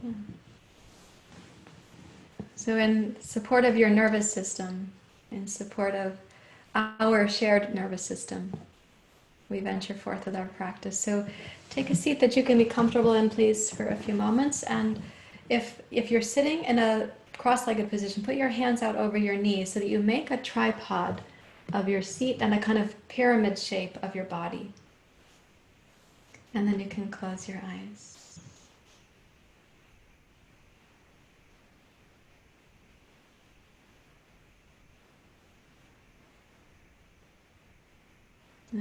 Yeah. So in support of your nervous system, in support of our shared nervous system, we venture forth with our practice. So take a seat that you can be comfortable in, please, for a few moments. And if you're sitting in a cross-legged position, put your hands out over your knees so that you make a tripod of your seat and a kind of pyramid shape of your body. And then you can close your eyes.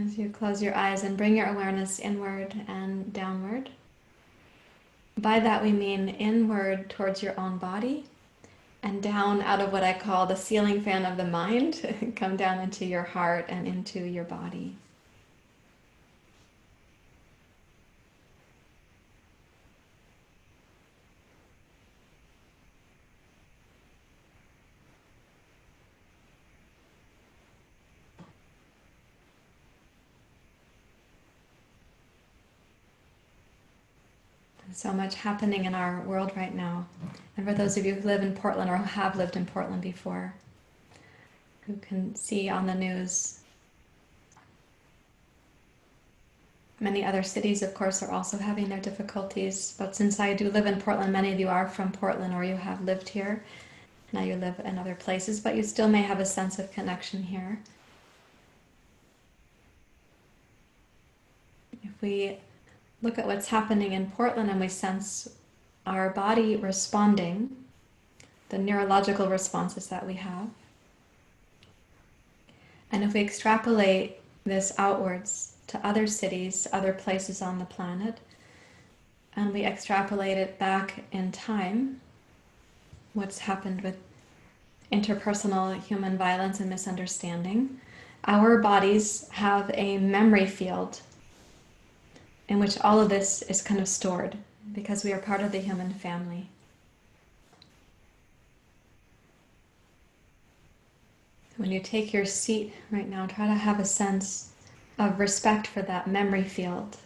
As you close your eyes and bring your awareness inward and downward. By that we mean inward towards your own body and down out of what I call the ceiling fan of the mind. Come down into your heart and into your body. So much happening in our world right now. And for those of you who live in Portland or who have lived in Portland before, who can see on the news, many other cities, of course, are also having their difficulties. But since I do live in Portland, many of you are from Portland or you have lived here. Now you live in other places, but you still may have a sense of connection here. If we look at what's happening in Portland and we sense our body responding, the neurological responses that we have. And if we extrapolate this outwards to other cities, other places on the planet, and we extrapolate it back in time, what's happened with interpersonal human violence and misunderstanding, our bodies have a memory field in which all of this is kind of stored because we are part of the human family. When you take your seat right now, try to have a sense of respect for that memory field.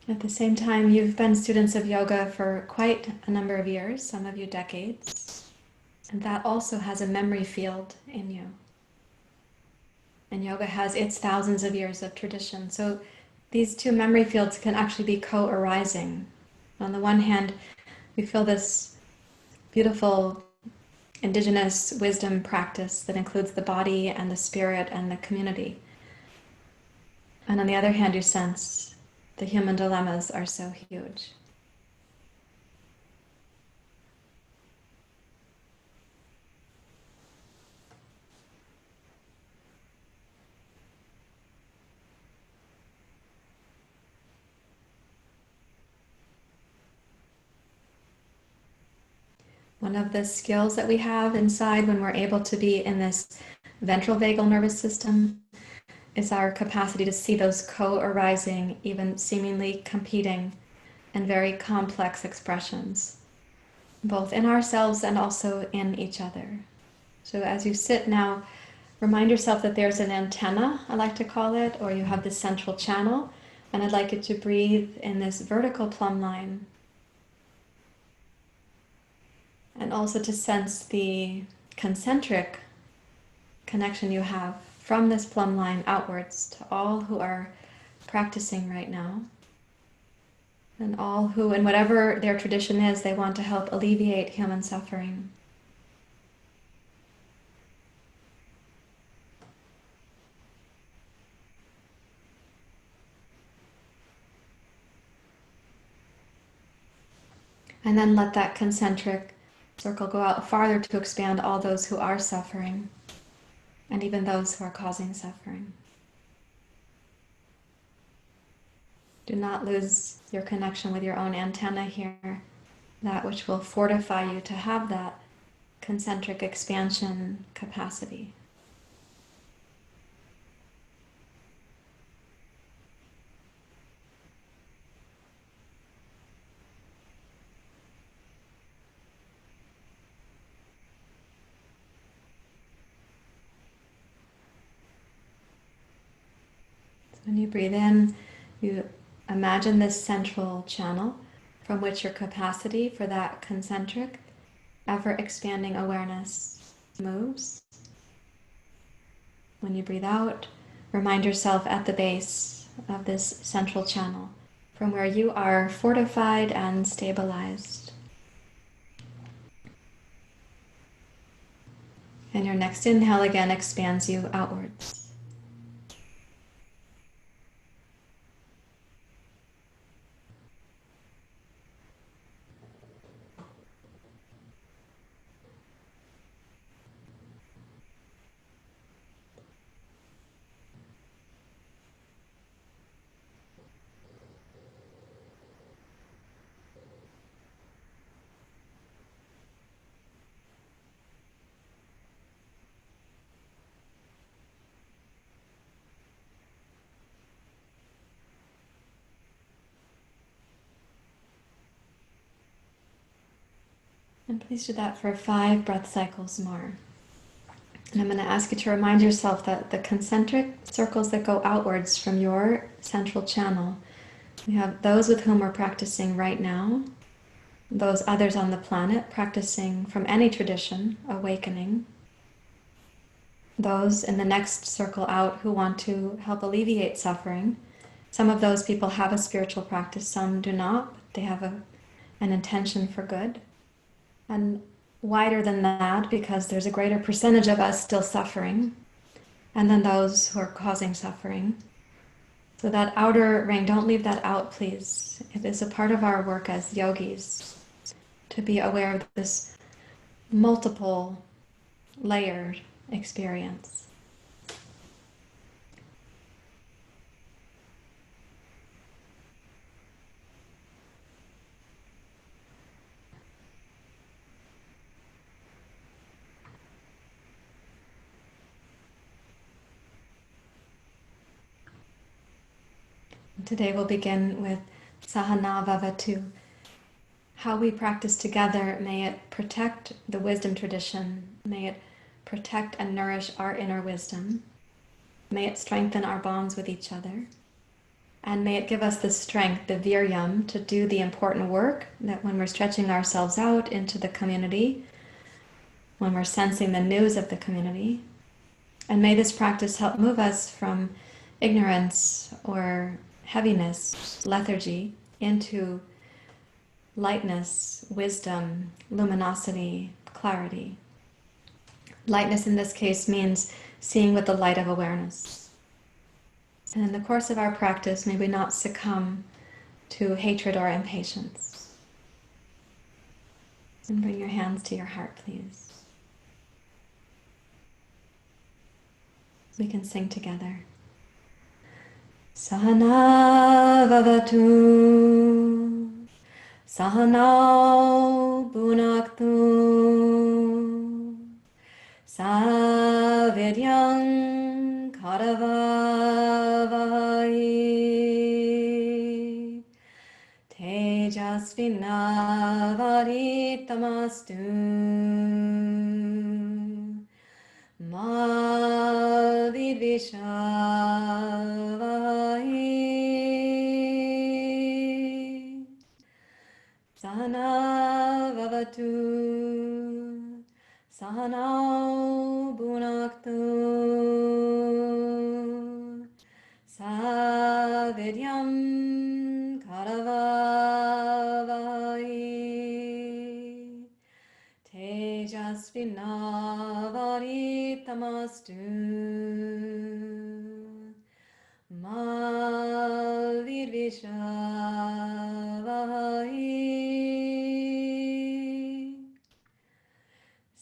At the same time, you've been students of yoga for quite a number of years, some of you decades, and that also has a memory field in you. And yoga has its thousands of years of tradition. So these two memory fields can actually be co-arising. On the one hand, we feel this beautiful indigenous wisdom practice that includes the body and the spirit and the community. And on the other hand, you sense the human dilemmas are so huge. One of the skills that we have inside when we're able to be in this ventral vagal nervous system is our capacity to see those co-arising, even seemingly competing and very complex expressions, both in ourselves and also in each other. So as you sit now, remind yourself that there's an antenna, I like to call it, or you have this central channel, and I'd like you to breathe in this vertical plumb line. And also to sense the concentric connection you have from this plumb line outwards to all who are practicing right now. And all who, in whatever their tradition is, they want to help alleviate human suffering. And then let that concentric circle go out farther to expand all those who are suffering, and even those who are causing suffering. Do not lose your connection with your own antenna here, that which will fortify you to have that concentric expansion capacity. When you breathe in, you imagine this central channel from which your capacity for that concentric, ever-expanding awareness moves. When you breathe out, remind yourself at the base of this central channel, from where you are fortified and stabilized. And your next inhale again expands you outwards. And please do that for 5 breath cycles more. And I'm going to ask you to remind yourself that the concentric circles that go outwards from your central channel, we have those with whom we're practicing right now, those others on the planet practicing from any tradition, awakening, those in the next circle out who want to help alleviate suffering. Some of those people have a spiritual practice, some do not. They have an intention for good. And wider than that, because there's a greater percentage of us still suffering, and then those who are causing suffering. So that outer ring, don't leave that out, please. It is a part of our work as yogis to be aware of this multiple layered experience. Today we'll begin with Sahana Vavatu. How we practice together, may it protect the wisdom tradition, may it protect and nourish our inner wisdom, may it strengthen our bonds with each other, and may it give us the strength, the viryam, to do the important work that when we're stretching ourselves out into the community, when we're sensing the news of the community, and may this practice help move us from ignorance or heaviness, lethargy, into lightness, wisdom, luminosity, clarity. Lightness in this case means seeing with the light of awareness. And in the course of our practice, may we not succumb to hatred or impatience. And bring your hands to your heart, please. We can sing together. Sahana Vavatu, Sahana Bhunaktu, Saviryam Karavavai, Tejasvinavaditamastu, Ma Vidvishavai. Sahana Vavatu, Sahana Bhunaktu, Saviryam Karavavai, Tejasvinavaditamastu, Ma Vidvishavai.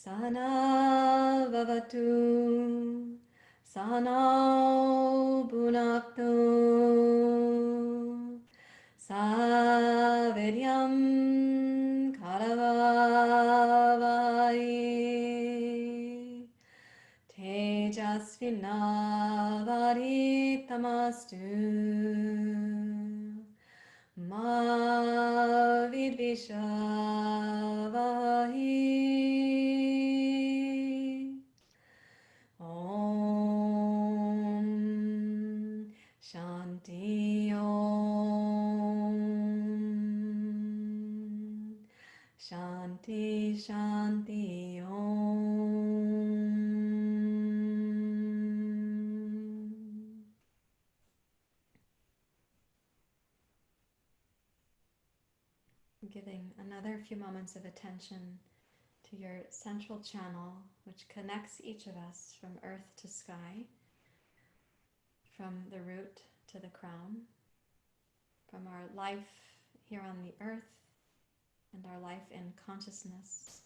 Sahana Vavatu, Sahana Bhunaktu, Saviryam Karavavai, Tejasvinavaditamastu, Ma Vidvishavai. Om Shanti Om. Giving another few moments of attention to your central channel, which connects each of us from earth to sky, from the root to the crown, from our life here on the earth and our life in consciousness.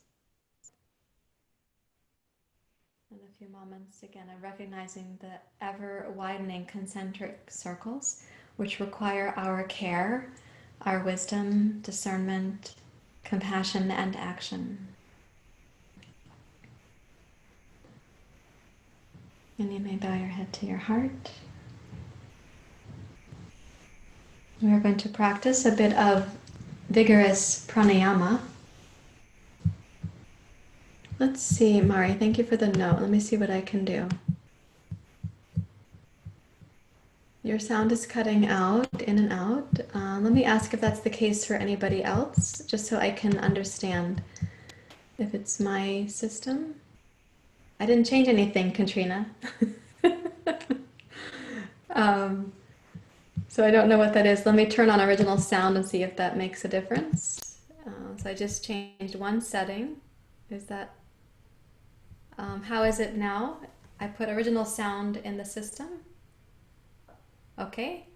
And a few moments again of recognizing the ever-widening concentric circles which require our care, our wisdom, discernment, compassion, and action. And you may bow your head to your heart. We are going to practice a bit of vigorous pranayama. Let's see, Mari, thank you for the note. Let me see what I can do. Your sound is cutting out, in and out. Let me ask if that's the case for anybody else, just so I can understand if it's my system. I didn't change anything, Katrina. So I don't know what that is. Let me turn on original sound and see if that makes a difference. So I just changed one setting. Is that, how is it now? I put original sound in the system. Okay,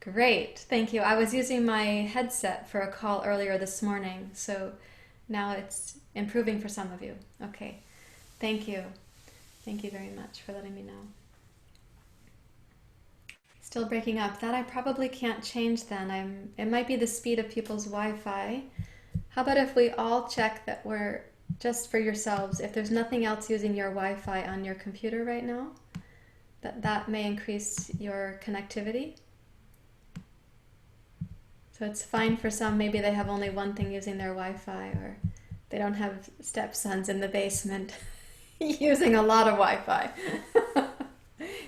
great, thank you. I was using my headset for a call earlier this morning, so now it's improving for some of you. Okay, thank you. Thank you very much for letting me know. Still breaking up. That I probably can't change then. It might be the speed of people's Wi-Fi. How about if we all check that we're, just for yourselves, if there's nothing else using your Wi-Fi on your computer right now, that may increase your connectivity. So it's fine for some, maybe they have only one thing using their Wi-Fi, or they don't have stepsons in the basement using a lot of Wi-Fi.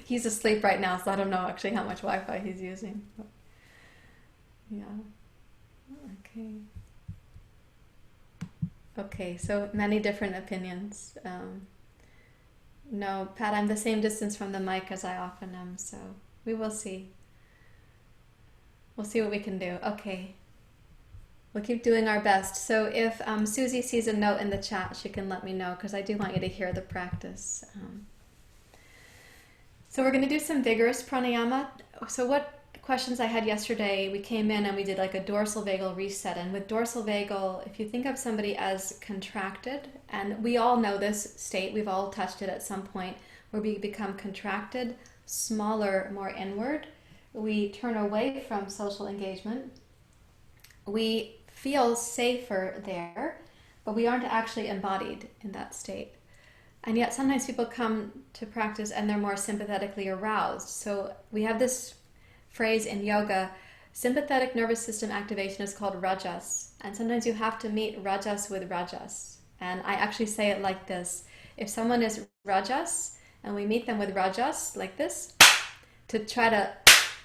He's asleep right now, so I don't know actually how much Wi-Fi he's using. But yeah, okay. Okay, so many different opinions. No, Pat, I'm the same distance from the mic as I often am, so we will see. We'll see what we can do. Okay. We'll keep doing our best. So if Susie sees a note in the chat, she can let me know, because I do want you to hear the practice. So we're going to do some vigorous pranayama. So what questions I had yesterday, we came in and we did like a dorsal vagal reset. And with dorsal vagal, if you think of somebody as contracted, and we all know this state, we've all touched it at some point, where we become contracted, smaller, more inward. We turn away from social engagement. We feel safer there, but we aren't actually embodied in that state. And yet sometimes people come to practice and they're more sympathetically aroused. So we have this phrase in yoga, sympathetic nervous system activation is called rajas. And sometimes you have to meet rajas with rajas. And I actually say it like this. If someone is rajas and we meet them with rajas like this, to try to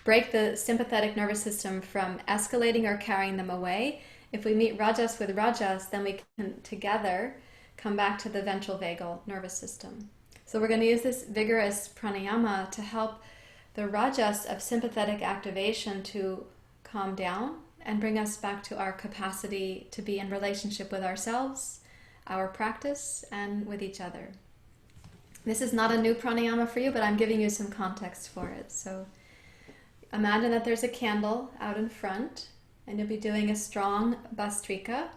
break the sympathetic nervous system from escalating or carrying them away, if we meet rajas with rajas, then we can together come back to the ventral vagal nervous system. So we're going to use this vigorous pranayama to help the rajas of sympathetic activation to calm down and bring us back to our capacity to be in relationship with ourselves, our practice, and with each other. This is not a new pranayama for you, but I'm giving you some context for it. So imagine that there's a candle out in front, and you'll be doing a strong Bhastrika.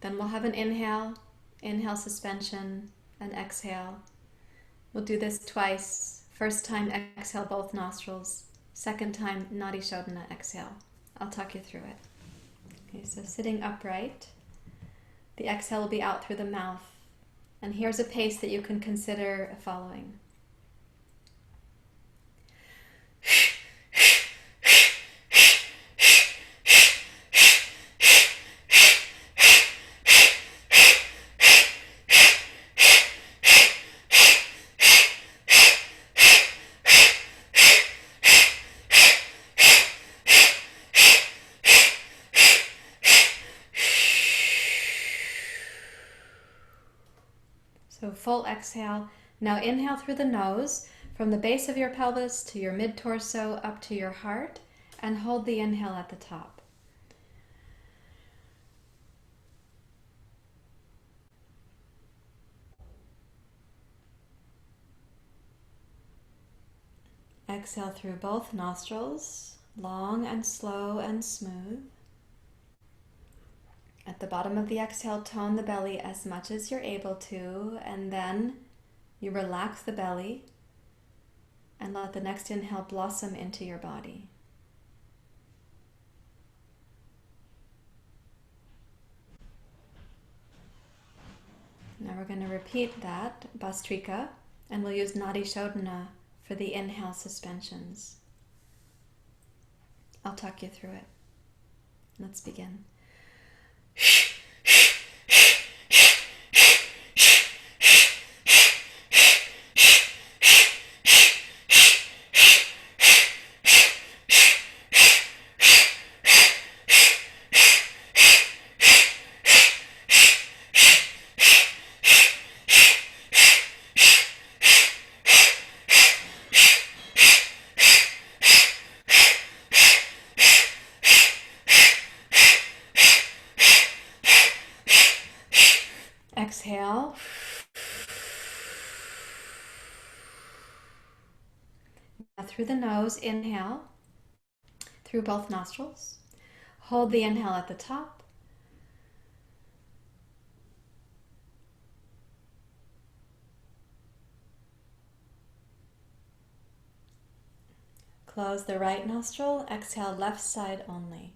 Then we'll have an inhale suspension, and exhale. We'll do this twice. First time, exhale both nostrils. Second time, Nadi Shodhana, exhale. I'll talk you through it. Okay, so sitting upright. The exhale will be out through the mouth. And here's a pace that you can consider following. full exhale. Now inhale through the nose, from the base of your pelvis to your mid-torso up to your heart, and hold the inhale at the top. Exhale through both nostrils, long and slow and smooth. At the bottom of the exhale, tone the belly as much as you're able to, and then you relax the belly and let the next inhale blossom into your body. Now we're going to repeat that, Bhastrika, and we'll use Nadi Shodhana for the inhale suspensions. I'll talk you through it. Let's begin. Exhale. Now through the nose, inhale through both nostrils. Hold the inhale at the top. Close the right nostril. Exhale left side only.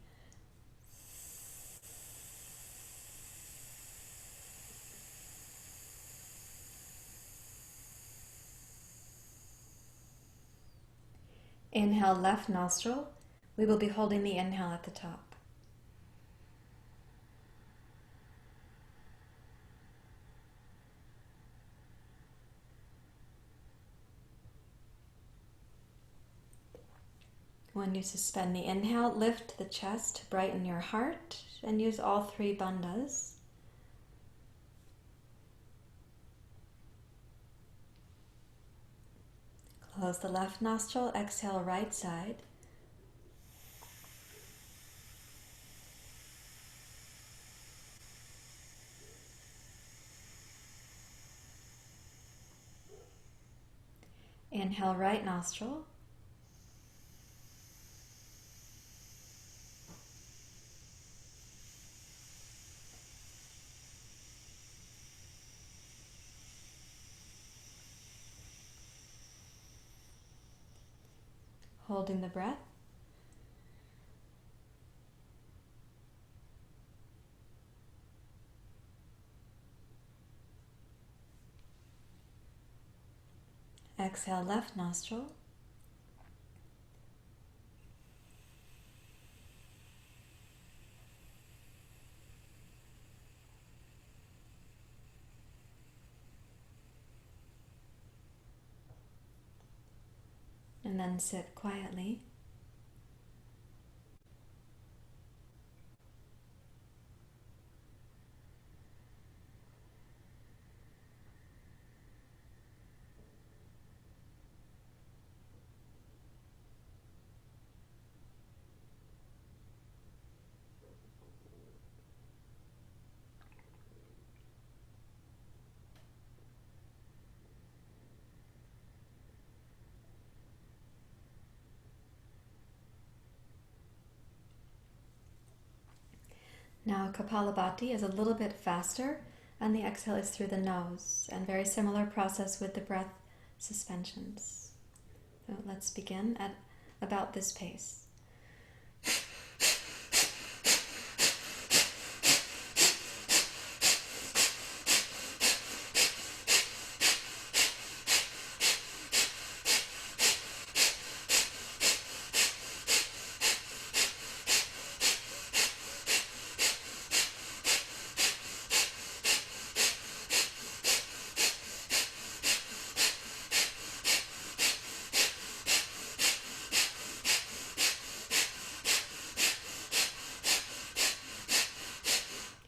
Inhale left nostril. We will be holding the inhale at the top. When you suspend the inhale, lift the chest to brighten your heart and use all three bandhas. Close the left nostril, exhale right side. Inhale right nostril. Holding the breath. Exhale left nostril. And then sit quietly. Now Kapalabati is a little bit faster, and the exhale is through the nose, and very similar process with the breath suspensions. So let's begin at about this pace.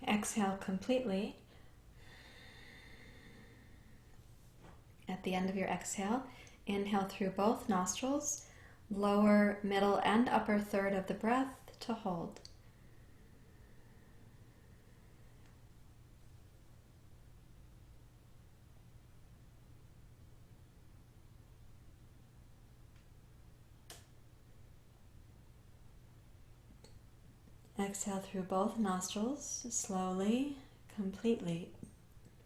Exhale completely. the end of your exhale. Inhale through both nostrils, lower, middle, and upper third of the breath to hold. Exhale through both nostrils, slowly, completely.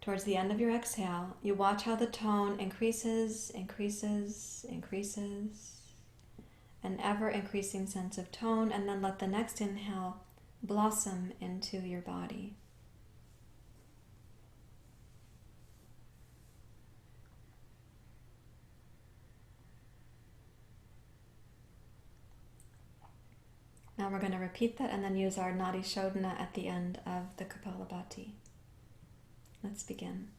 Towards the end of your exhale, you watch how the tone increases, increases, increases, an ever-increasing sense of tone, and then let the next inhale blossom into your body. Now we're going to repeat that and then use our Nadi Shodhana at the end of the Kapalabati. Let's begin.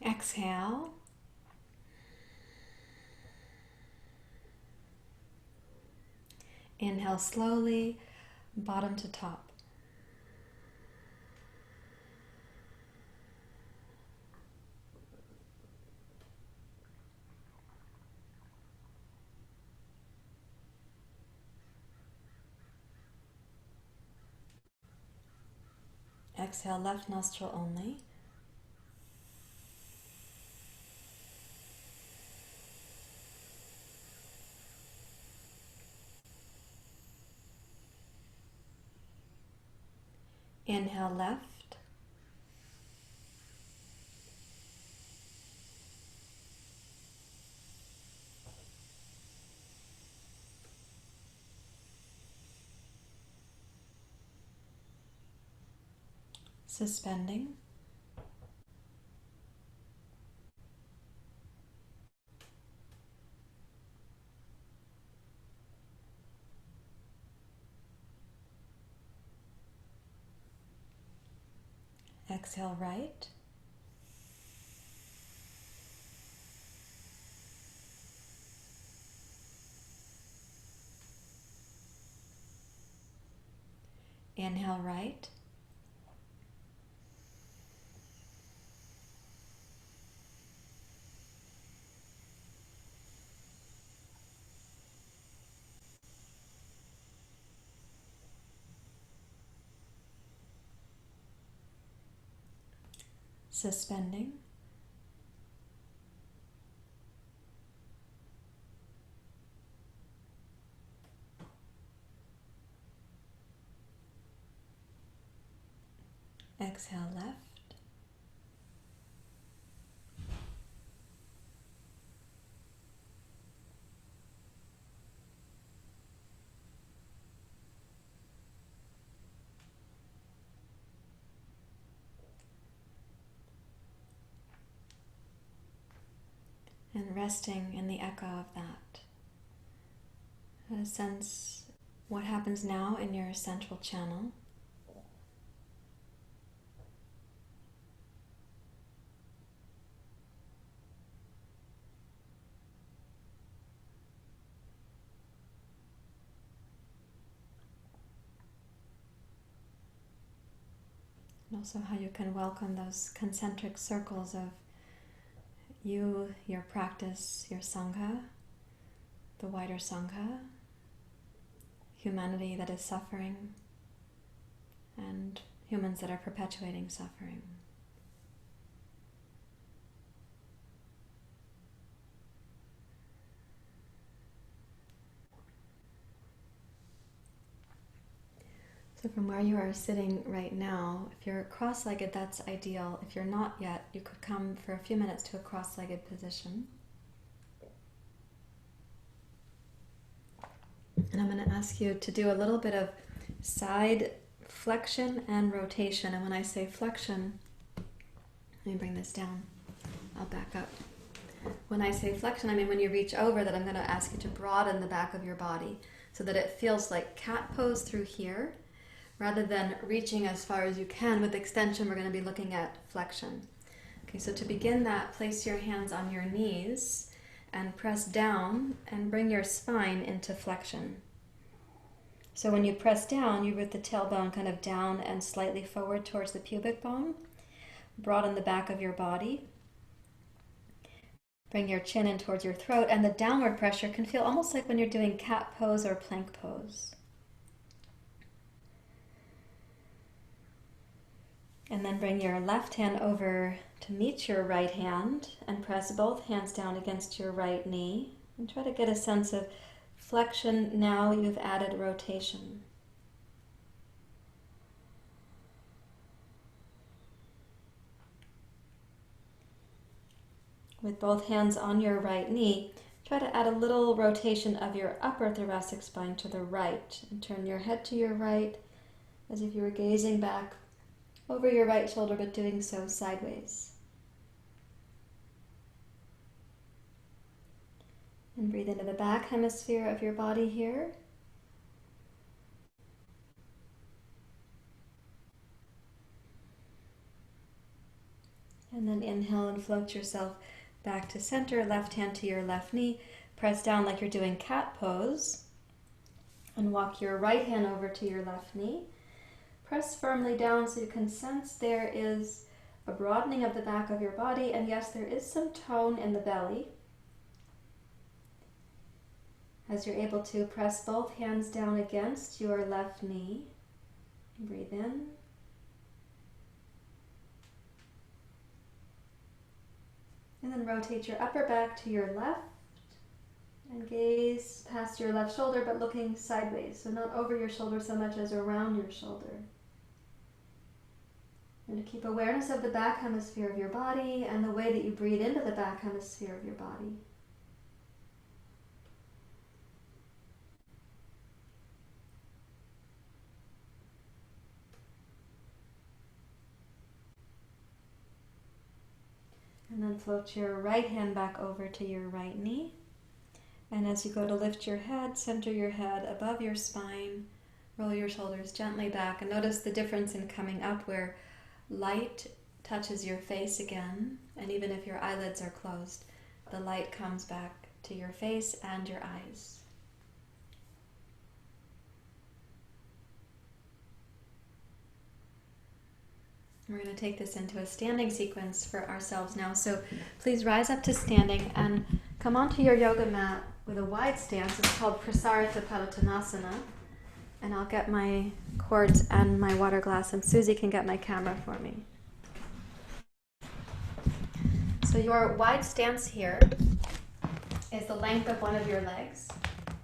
Exhale. Inhale slowly, bottom to top. Exhale, left nostril only. Inhale left. Suspending. Exhale right. Inhale right. Suspending. Exhale left. And resting in the echo of that. Sense what happens now in your central channel. And also how you can welcome those concentric circles of you, your practice, your Sangha, the wider Sangha, humanity that is suffering, and humans that are perpetuating suffering. So from where you are sitting right now, if you're cross-legged, that's ideal. If you're not yet, you could come for a few minutes to a cross-legged position. And I'm going to ask you to do a little bit of side flexion and rotation. And when I say flexion, let me bring this down. I'll back up. When I say flexion, I mean when you reach over, that I'm going to ask you to broaden the back of your body so that it feels like cat pose through here. Rather than reaching as far as you can with extension, we're going to be looking at flexion. Okay, so to begin that, place your hands on your knees and press down and bring your spine into flexion. So when you press down, you root the tailbone kind of down and slightly forward towards the pubic bone. Broaden the back of your body. Bring your chin in towards your throat, and the downward pressure can feel almost like when you're doing cat pose or plank pose. And then bring your left hand over to meet your right hand and press both hands down against your right knee. And try to get a sense of flexion. Now you've added rotation. With both hands on your right knee, try to add a little rotation of your upper thoracic spine to the right. And turn your head to your right as if you were gazing back over your right shoulder, but doing so sideways. And breathe into the back hemisphere of your body here. And then inhale and float yourself back to center, left hand to your left knee. Press down like you're doing cat pose. And walk your right hand over to your left knee. Press firmly down so you can sense there is a broadening of the back of your body, and yes, there is some tone in the belly. As you're able to, press both hands down against your left knee. Breathe in. And then rotate your upper back to your left and gaze past your left shoulder, but looking sideways, so not over your shoulder so much as around your shoulder. And to keep awareness of the back hemisphere of your body and the way that you breathe into the back hemisphere of your body. And then float your right hand back over to your right knee. And as you go to lift your head, center your head above your spine, roll your shoulders gently back, and notice the difference in coming up where light touches your face again, and even if your eyelids are closed, the light comes back to your face and your eyes. We're going to take this into a standing sequence for ourselves now. So please rise up to standing and come onto your yoga mat with a wide stance. It's called Prasarita Padottanasana. And I'll get my cords and my water glass, and Susie can get my camera for me. So your wide stance here is the length of one of your legs.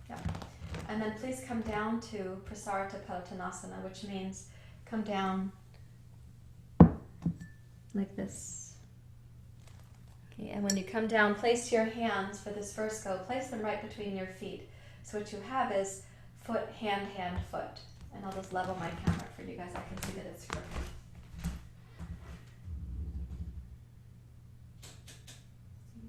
Yep. And then please come down to Prasarita Padottanasana, which means come down like this. Okay, and when you come down, place your hands for this first go, place them right between your feet. So what you have is foot, hand, hand, foot. And I'll just level my camera for you guys. I can see that it's crooked.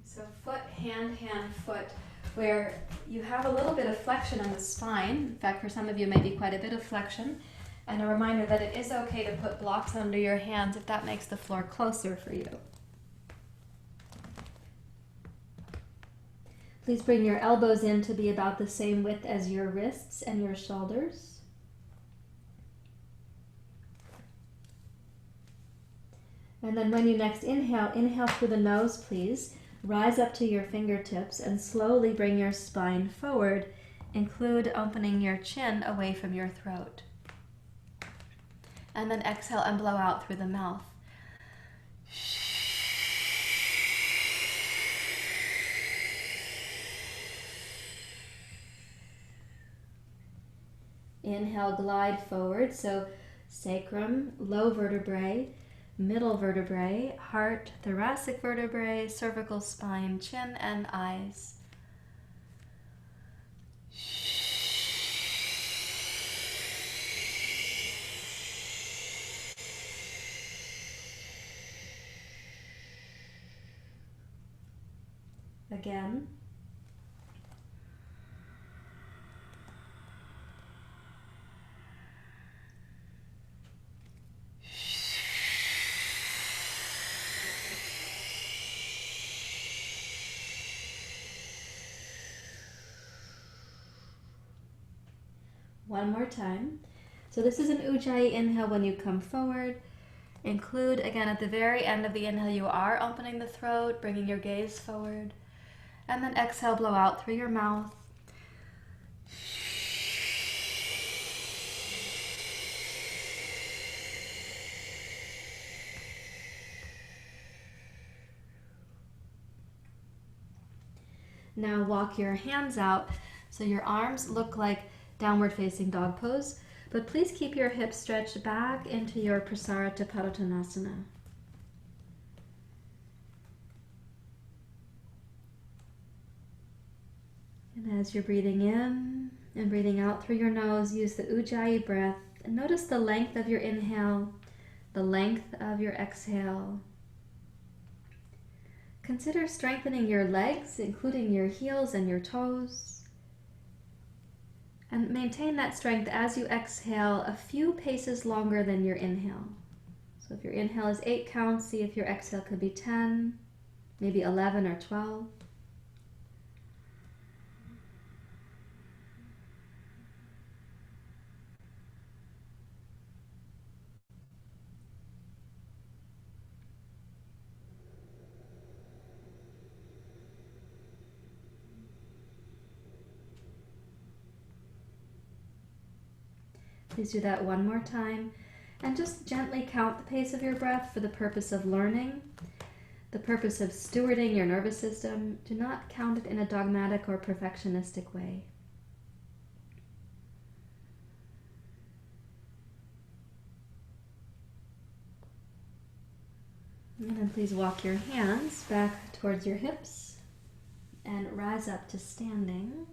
So foot, hand, hand, foot, where you have a little bit of flexion in the spine. In fact, for some of you, maybe quite a bit of flexion. And a reminder that it is okay to put blocks under your hands if that makes the floor closer for you. Please bring your elbows in to be about the same width as your wrists and your shoulders. And then when you next inhale, inhale through the nose, please. Rise up to your fingertips and slowly bring your spine forward. Include opening your chin away from your throat. And then exhale and blow out through the mouth. Inhale, glide forward. So sacrum, low vertebrae, middle vertebrae, heart, thoracic vertebrae, cervical spine, chin, and eyes. again. One more time. So this is an Ujjayi inhale when you come forward. Include, again, at the very end of the inhale, you are opening the throat, bringing your gaze forward. And then exhale, blow out through your mouth. Now walk your hands out so your arms look like downward facing dog pose, but please keep your hips stretched back into your Prasarita Padottanasana. And as you're breathing in and breathing out through your nose, use the Ujjayi breath and notice the length of your inhale, the length of your exhale. Consider strengthening your legs, including your heels and your toes. And maintain that strength as you exhale a few paces longer than your inhale. So if your inhale is 8 counts, see if your exhale could be 10, maybe 11 or 12. Please do that one more time, and just gently count the pace of your breath for the purpose of learning, the purpose of stewarding your nervous system. Do not count it in a dogmatic or perfectionistic way. And then please walk your hands back towards your hips and rise up to standing.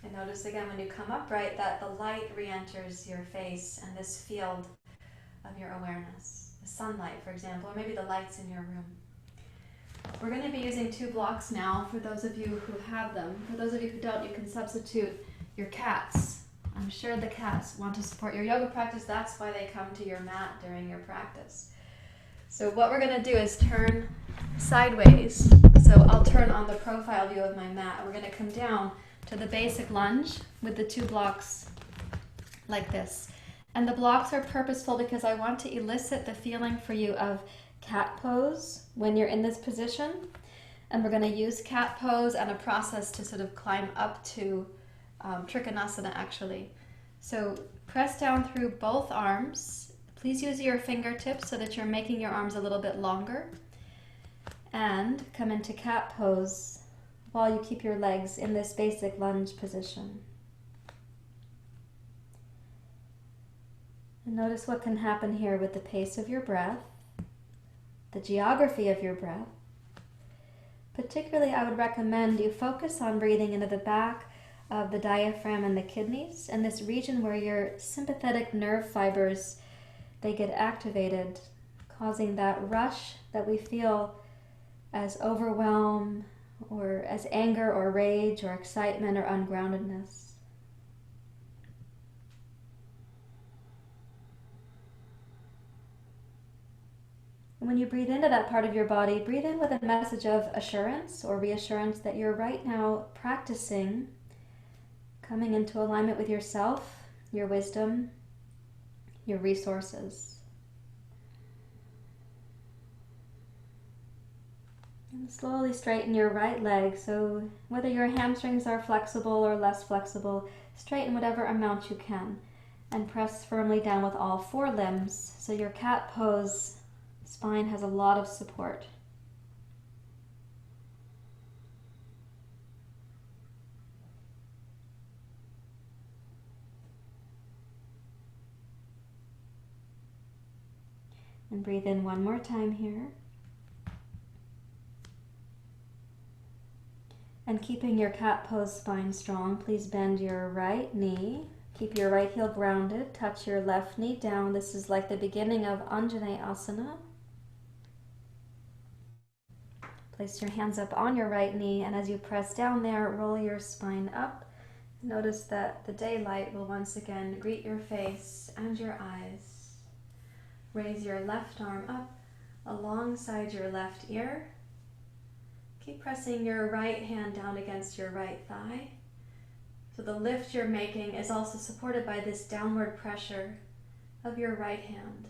And notice again when you come upright that the light re-enters your face and this field of your awareness. The sunlight, for example, or maybe the lights in your room. We're going to be using 2 blocks now for those of you who have them. For those of you who don't, you can substitute your cats. I'm sure the cats want to support your yoga practice. That's why they come to your mat during your practice. So what we're going to do is turn sideways. So I'll turn on the profile view of my mat. We're going to come down to the basic lunge with the 2 blocks like this. And the blocks are purposeful because I want to elicit the feeling for you of cat pose when you're in this position. And we're going to use cat pose and a process to sort of climb up to Trikonasana actually. So press down through both arms. Please use your fingertips so that you're making your arms a little bit longer. And come into cat pose while you keep your legs in this basic lunge position. And notice what can happen here with the pace of your breath, the geography of your breath. Particularly, I would recommend you focus on breathing into the back of the diaphragm and the kidneys, and this region where your sympathetic nerve fibers, they get activated, causing that rush that we feel as overwhelm, or as anger or rage or excitement or ungroundedness. And when you breathe into that part of your body, breathe in with a message of assurance or reassurance that you're right now practicing coming into alignment with yourself, your wisdom, your resources. And slowly straighten your right leg. So whether your hamstrings are flexible or less flexible, straighten whatever amount you can. And press firmly down with all 4 limbs. So your cat pose spine has a lot of support. And breathe in one more time here. And keeping your cat pose spine strong, please bend your right knee. Keep your right heel grounded. Touch your left knee down. This is like the beginning of Anjaneyasana. Place your hands up on your right knee, and as you press down there, roll your spine up. Notice that the daylight will once again greet your face and your eyes. Raise your left arm up alongside your left ear. Keep pressing your right hand down against your right thigh. So the lift you're making is also supported by this downward pressure of your right hand.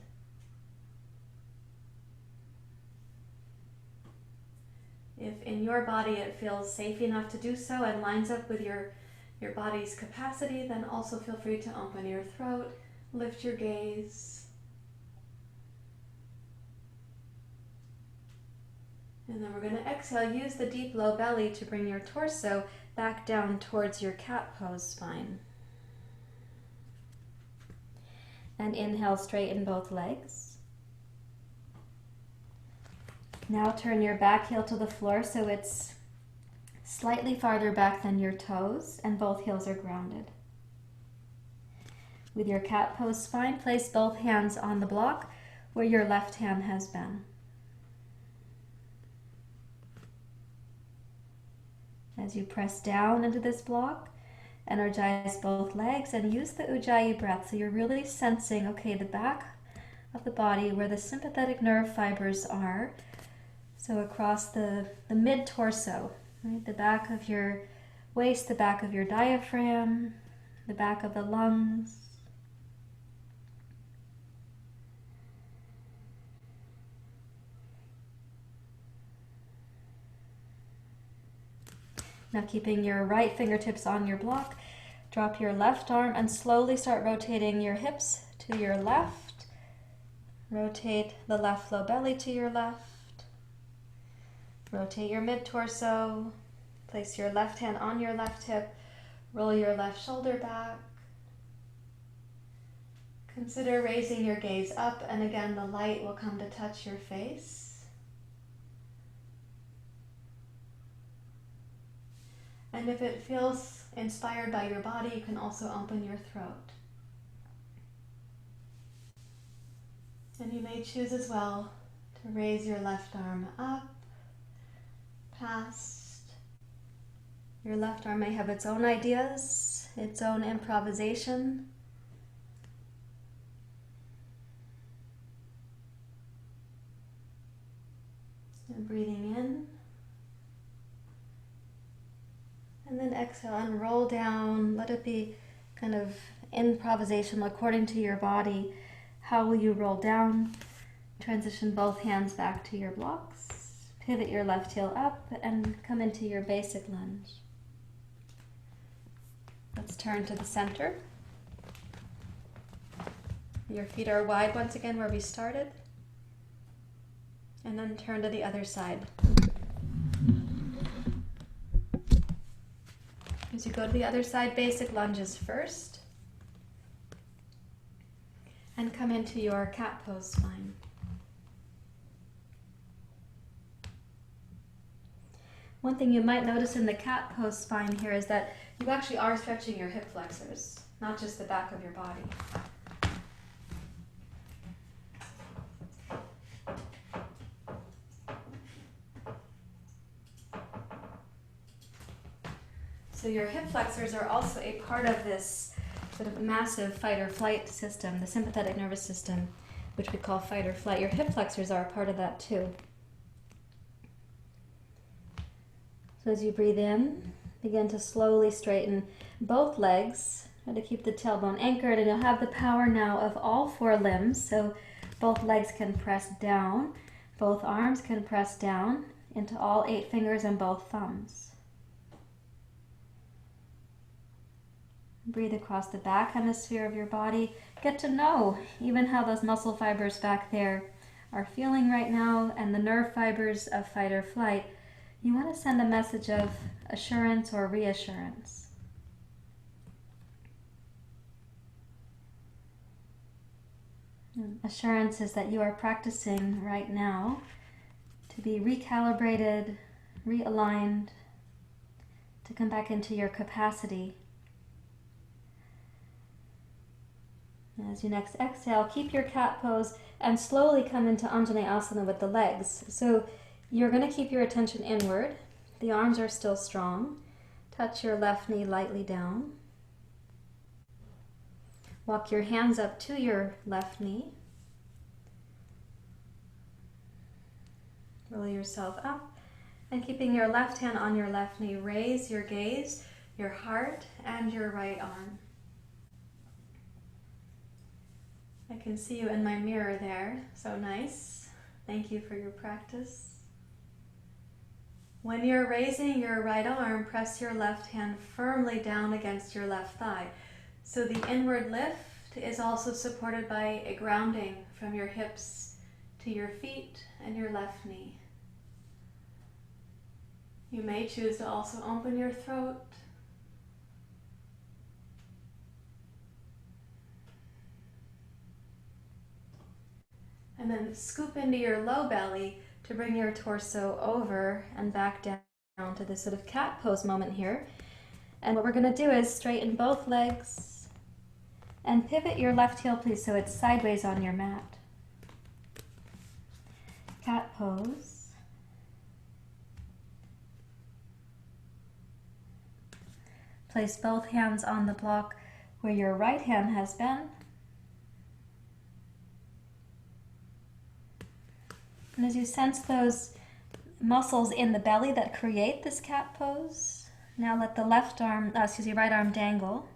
If in your body it feels safe enough to do so and lines up with your body's capacity, then also feel free to open your throat, lift your gaze. And then we're going to exhale. Use the deep low belly to bring your torso back down towards your cat pose spine. And inhale, straighten both legs. Now turn your back heel to the floor so it's slightly farther back than your toes, and both heels are grounded. With your cat pose spine, place both hands on the block where your left hand has been. As you press down into this block, energize both legs and use the Ujjayi breath. So you're really sensing, okay, the back of the body where the sympathetic nerve fibers are. So across the mid-torso, right? The back of your waist, the back of your diaphragm, the back of the lungs. Now keeping your right fingertips on your block, drop your left arm and slowly start rotating your hips to your left. Rotate the left low belly to your left. Rotate your mid-torso. Place your left hand on your left hip. Roll your left shoulder back. Consider raising your gaze up, and again the light will come to touch your face. And if it feels inspired by your body, you can also open your throat. And you may choose as well to raise your left arm up, past. Your left arm may have its own ideas, its own improvisation. And breathing in. And then exhale and roll down. Let it be kind of improvisation according to your body. How will you roll down? Transition both hands back to your blocks. Pivot your left heel up and come into your basic lunge. Let's turn to the center. Your feet are wide once again where we started. And then turn to the other side. As you go to the other side, basic lunges first. And come into your cat pose spine. One thing you might notice in the cat pose spine here is that you actually are stretching your hip flexors, not just the back of your body. So your hip flexors are also a part of this sort of massive fight or flight system, the sympathetic nervous system, which we call fight or flight. Your hip flexors are a part of that too. So as you breathe in, begin to slowly straighten both legs. Try to keep the tailbone anchored, and you'll have the power now of all four limbs. So both legs can press down, both arms can press down into all 8 fingers and both thumbs. Breathe across the back hemisphere of your body. Get to know even how those muscle fibers back there are feeling right now, and the nerve fibers of fight or flight. You want to send a message of assurance or reassurance. Assurance is that you are practicing right now to be recalibrated, realigned, to come back into your capacity. As you next exhale, keep your cat pose and slowly come into Anjaneyasana with the legs. So You're going to keep your attention inward. The arms are still strong. Touch your left knee lightly down. Walk your hands up to your left knee. Roll yourself up. And keeping your left hand on your left knee, raise your gaze, your heart, and your right arm. I can see you in my mirror there. So nice. Thank you for your practice. When you're raising your right arm, press your left hand firmly down against your left thigh. So the inward lift is also supported by a grounding from your hips to your feet and your left knee. You may choose to also open your throat. And then scoop into your low belly to bring your torso over and back down to this sort of cat pose moment here. And what we're going to do is straighten both legs and pivot your left heel, please, so it's sideways on your mat. Cat pose. Place both hands on the block where your right hand has been. And as you sense those muscles in the belly that create this cat pose, now let the right arm dangle.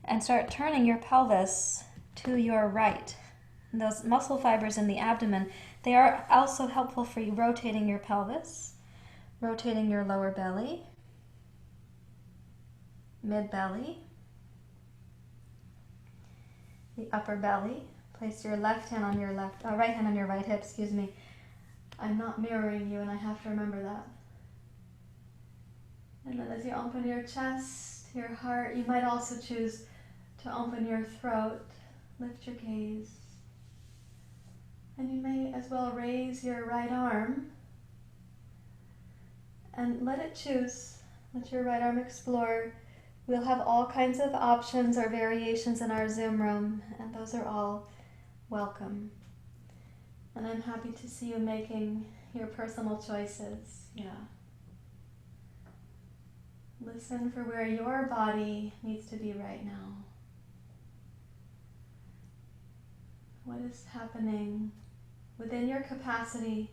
And start turning your pelvis to your right. And those muscle fibers in the abdomen, they are also helpful for you rotating your pelvis, rotating your lower belly, mid-belly, the upper belly. Place your right hand on your right hip, excuse me. I'm not mirroring you and I have to remember that. And then as you open your chest, your heart, you might also choose to open your throat, lift your gaze. And you may as well raise your right arm and let it choose. Let your right arm explore. We'll have all kinds of options or variations in our Zoom room, and those are all welcome. And I'm happy to see you making your personal choices. Yeah. Listen for where your body needs to be right now. What is happening within your capacity?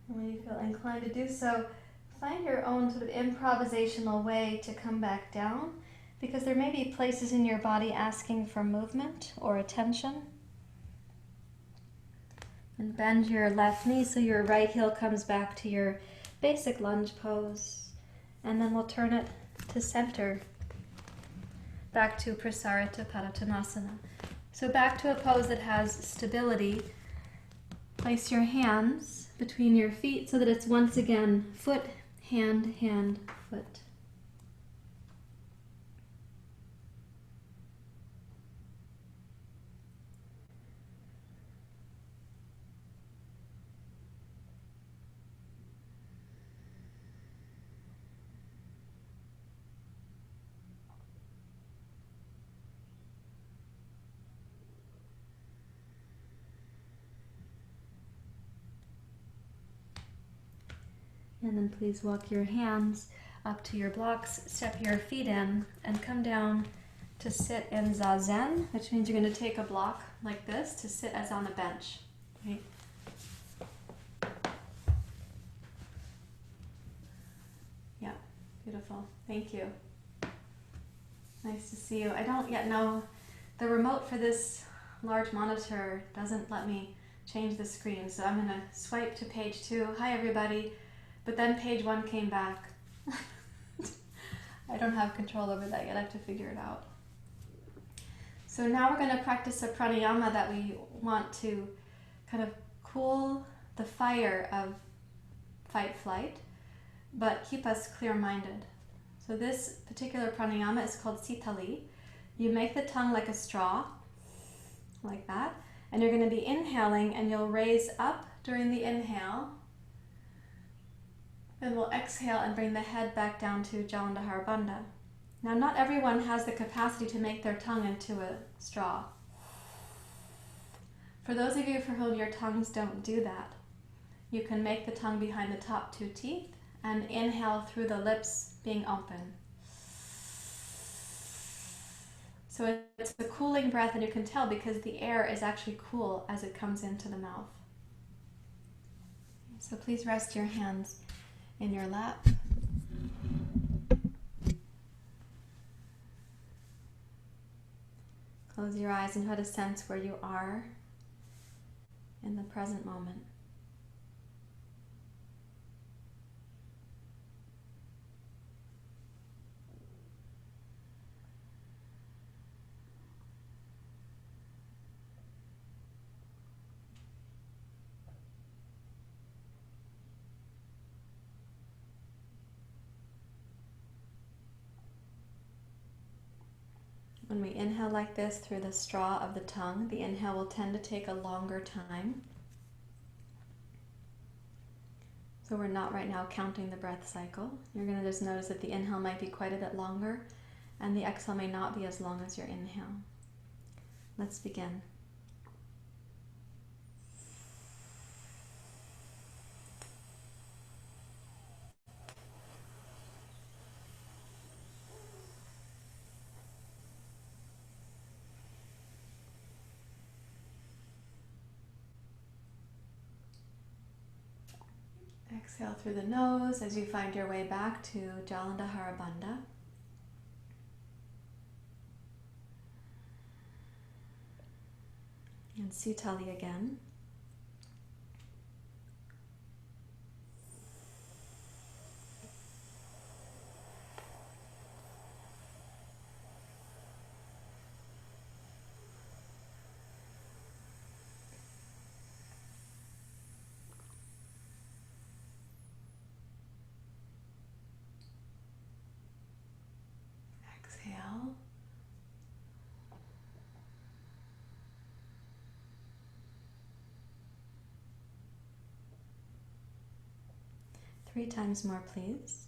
And when you feel inclined to do so, find your own sort of improvisational way to come back down, because there may be places in your body asking for movement or attention. And bend your left knee so your right heel comes back to your basic lunge pose. And then we'll turn it to center, back to Prasarita Padottanasana. So back to a pose that has stability. Place your hands between your feet so that it's once again foot, hand, hand, foot. And then please walk your hands up to your blocks, step your feet in, and come down to sit in Zazen, which means you're going to take a block like this to sit as on a bench. Right? Yeah, beautiful. Thank you. Nice to see you. I don't yet know, the remote for this large monitor doesn't let me change the screen, so I'm going to swipe to page 2. Hi everybody. But then page 1 came back. I don't have control over that yet. I have to figure it out. So now we're going to practice a pranayama that we want to kind of cool the fire of fight-flight, but keep us clear-minded. So this particular pranayama is called Sitali. You make the tongue like a straw, like that, and you're going to be inhaling, and you'll raise up during the inhale. Then we'll exhale and bring the head back down to Jalandhara Bandha. Now, not everyone has the capacity to make their tongue into a straw. For those of you for whom your tongues don't do that, you can make the tongue behind the top 2 teeth and inhale through the lips being open. So it's a cooling breath, and you can tell because the air is actually cool as it comes into the mouth. So please rest your hands in your lap. Close your eyes and try to sense where you are in the present moment. When we inhale like this through the straw of the tongue, the inhale will tend to take a longer time. So we're not right now counting the breath cycle. You're going to just notice that the inhale might be quite a bit longer and the exhale may not be as long as your inhale. Let's begin. Exhale through the nose as you find your way back to Jalandhara Bandha. And Sitali again. Exhale. Three times more, please.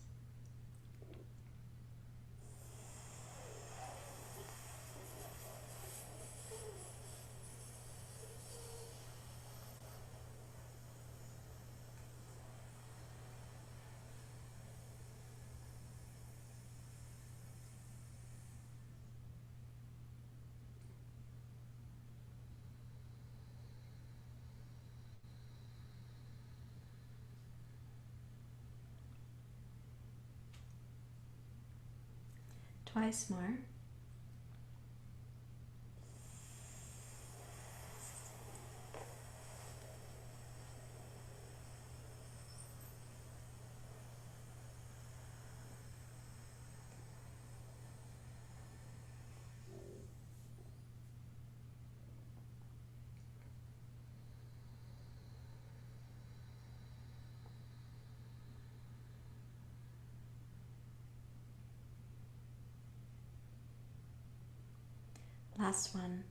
Twice more. Last one.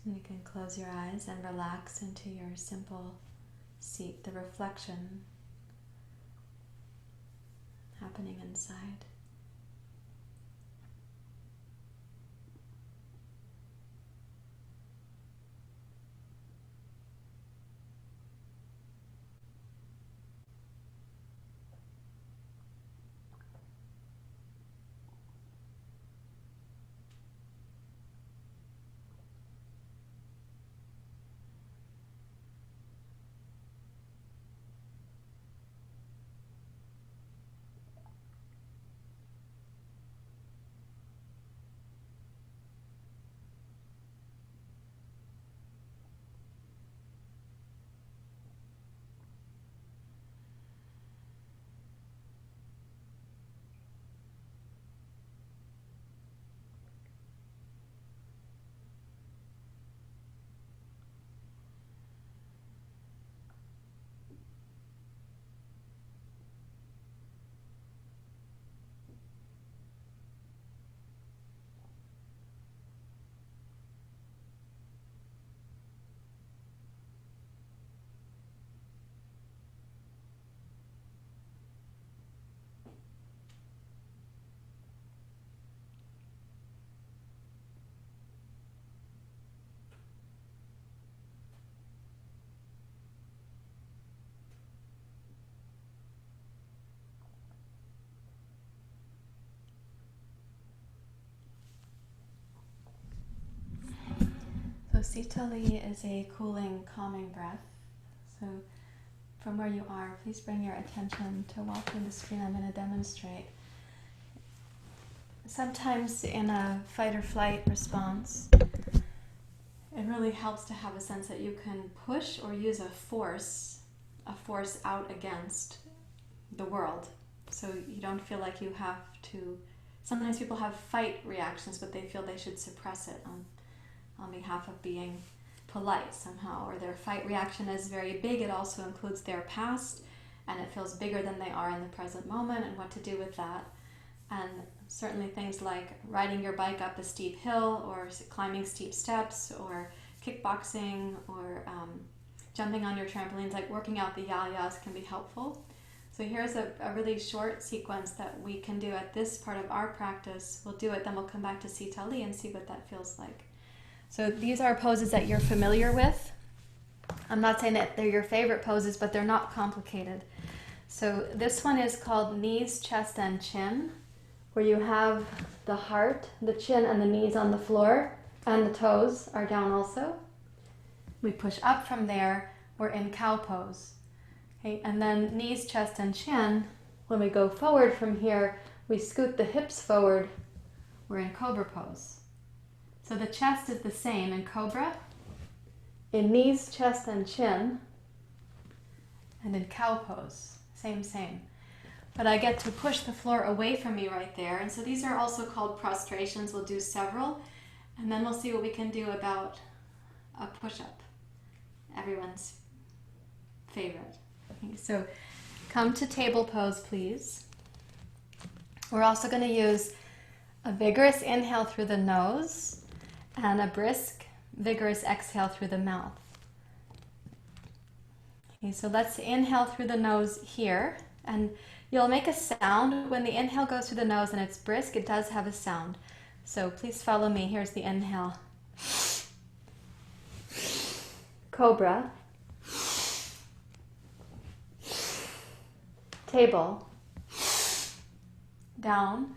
And you can close your eyes and relax into your simple seat, the reflection happening inside. Sitali is a cooling, calming breath. So from where you are, please bring your attention to walking the screen I'm going to demonstrate. Sometimes in a fight or flight response, it really helps to have a sense that you can push or use a force out against the world. So you don't feel like you have to. Sometimes people have fight reactions, but they feel they should suppress it on behalf of being polite somehow, or their fight reaction is very big. It also includes their past, and it feels bigger than they are in the present moment, and what to do with that. And certainly things like riding your bike up a steep hill, or climbing steep steps, or kickboxing, or jumping on your trampolines, like working out the yayas can be helpful. So here's a really short sequence that we can do at this part of our practice. We'll do it, then we'll come back to Sitali and see what that feels like. So these are poses that you're familiar with. I'm not saying that they're your favorite poses, but they're not complicated. So this one is called knees, chest, and chin, where you have the heart, the chin, and the knees on the floor, and the toes are down also. We push up from there, we're in cow pose. Okay, and then knees, chest, and chin, when we go forward from here, we scoot the hips forward, we're in cobra pose. So the chest is the same in cobra, in knees, chest, and chin, and in cow pose, same. But I get to push the floor away from me right there, and so these are also called prostrations. We'll do several, and then we'll see what we can do about a push-up, everyone's favorite. Okay, so come to table pose, please. We're also going to use a vigorous inhale through the nose and a brisk, vigorous exhale through the mouth. Okay, so let's inhale through the nose here, and you'll make a sound when the inhale goes through the nose and it's brisk. It does have a sound. So please follow me. Here's the inhale. Cobra. Table. Down.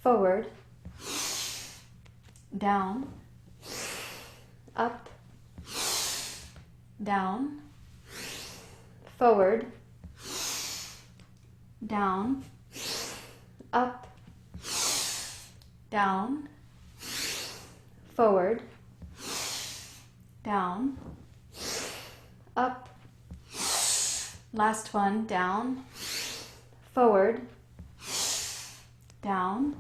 Forward. Down. Up. Down. Forward. Down. Up. Down. Forward. Down. Up. Last one. Down. Forward. Down.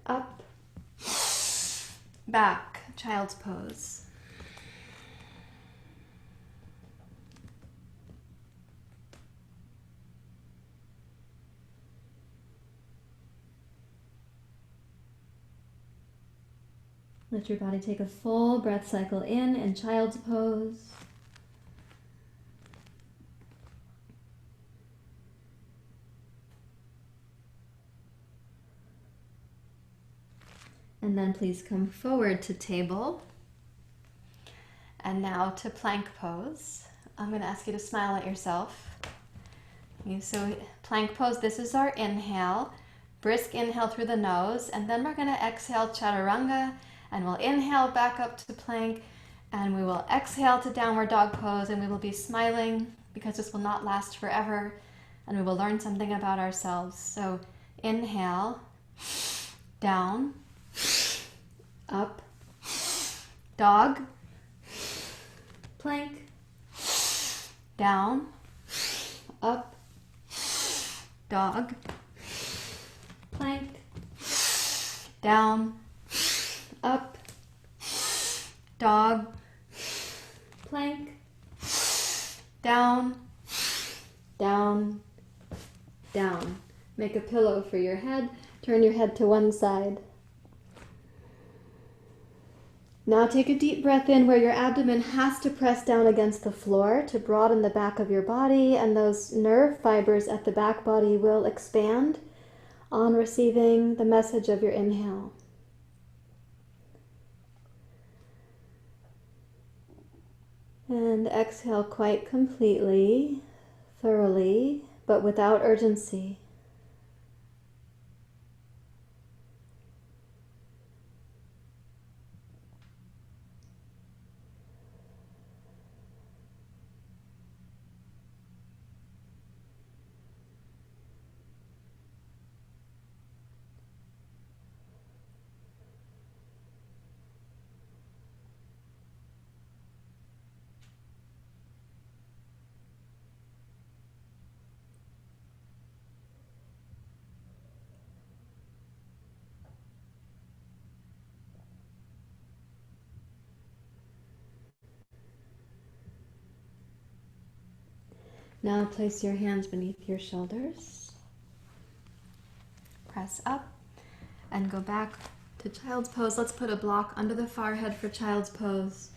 Up. Back. Child's pose. Let your body take a full breath cycle in child's pose. And then please come forward to table. And now to plank pose. I'm going to ask you to smile at yourself. Okay, so plank pose, this is our inhale. Brisk inhale through the nose, and then we're going to exhale chaturanga, and we'll inhale back up to plank, and we will exhale to downward dog pose, and we will be smiling because this will not last forever, and we will learn something about ourselves. So inhale, down, up, dog, plank, down, up, dog, plank, down, up, dog, plank, down, down, down. Make a pillow for your head. Turn your head to one side. Now take a deep breath in where your abdomen has to press down against the floor to broaden the back of your body, and those nerve fibers at the back body will expand on receiving the message of your inhale. And exhale quite completely, thoroughly, but without urgency. Now place your hands beneath your shoulders. Press up and go back to child's pose. Let's put a block under the forehead for child's pose.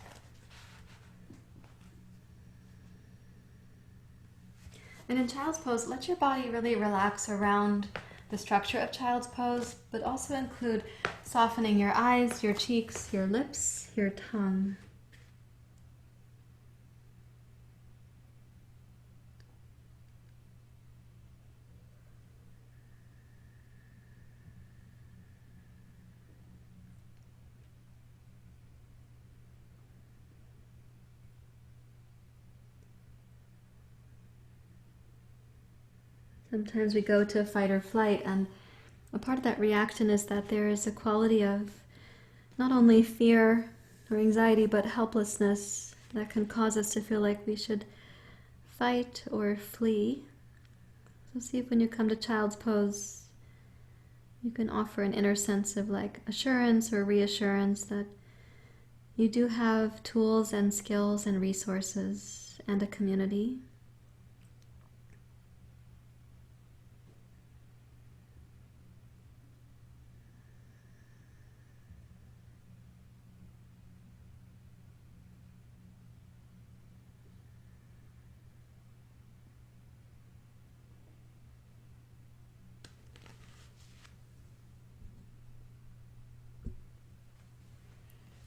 And in child's pose, let your body really relax around the structure of child's pose, but also include softening your eyes, your cheeks, your lips, your tongue. Sometimes we go to fight or flight, and a part of that reaction is that there is a quality of not only fear or anxiety, but helplessness that can cause us to feel like we should fight or flee. So see if when you come to child's pose, you can offer an inner sense of like assurance or reassurance that you do have tools and skills and resources and a community.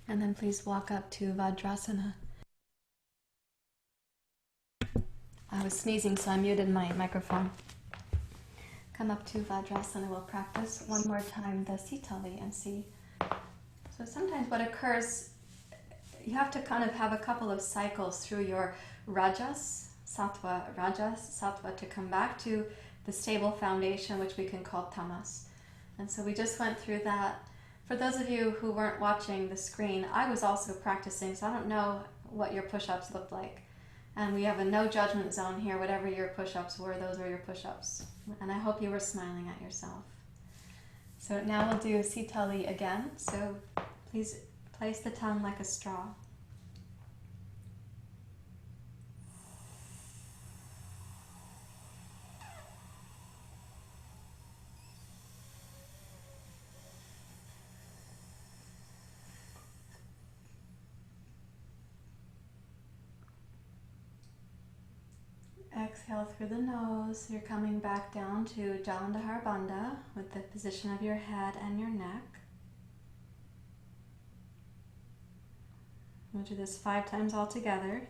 And then please walk up to Vajrasana. I was sneezing, so I muted my microphone. Come up to Vajrasana. We'll practice one more time the Sitali and see. So sometimes what occurs, you have to kind of have a couple of cycles through your rajas, sattva, to come back to the stable foundation, which we can call tamas. And so we just went through that. For those of you who weren't watching the screen, I was also practicing, so I don't know what your push-ups looked like. And we have a no judgment zone here. Whatever your push-ups were, those were your push-ups. And I hope you were smiling at yourself. So now we'll do Sitali again. So please place the tongue like a straw. Exhale through the nose. You're coming back down to Jalandhar Bandha with the position of your head and your neck. We'll do this 5 times all together.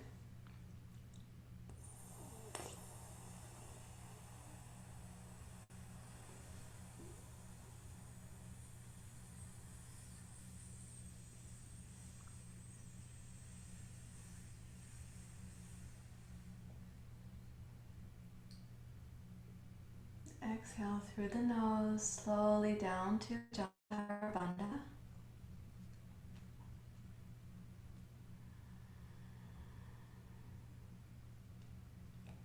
Exhale through the nose, slowly down to Jalandhar Bandha.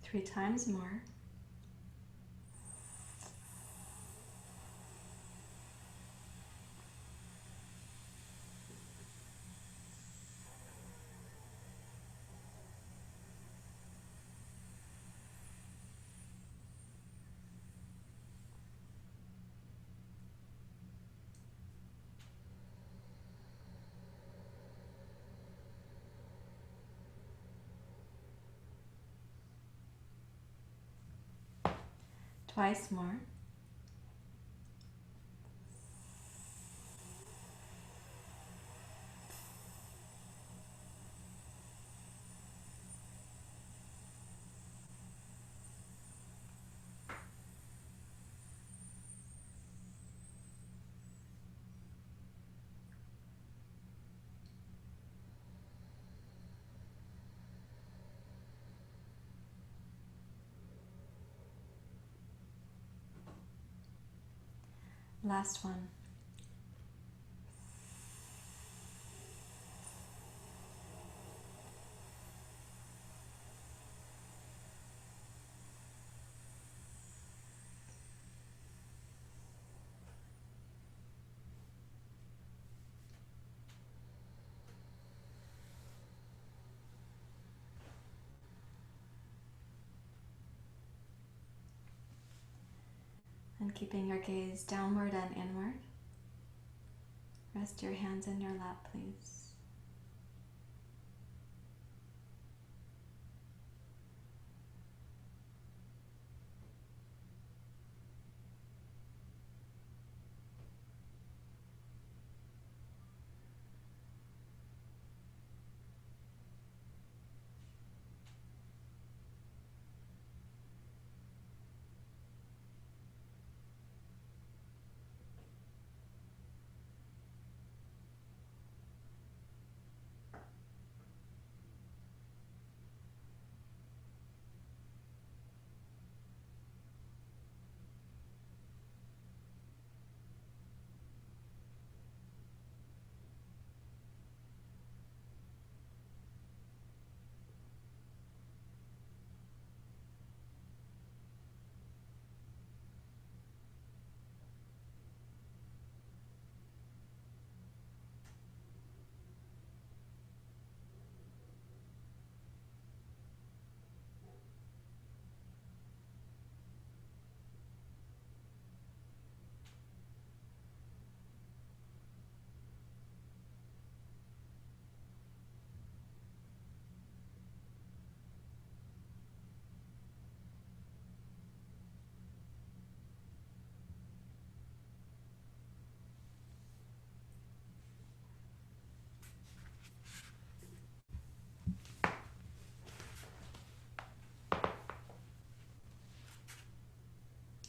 Three times more. Twice more. Last one. And keeping your gaze downward and inward. Rest your hands in your lap, please.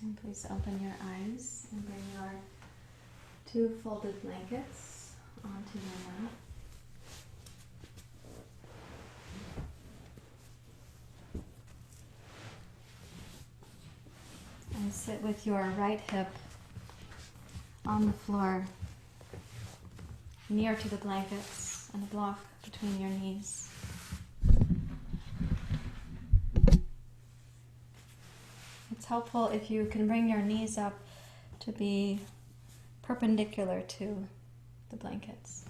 And please open your eyes and bring your two folded blankets onto your mat. And sit with your right hip on the floor, near to the blankets, and a block between your knees. It's helpful if you can bring your knees up to be perpendicular to the blankets.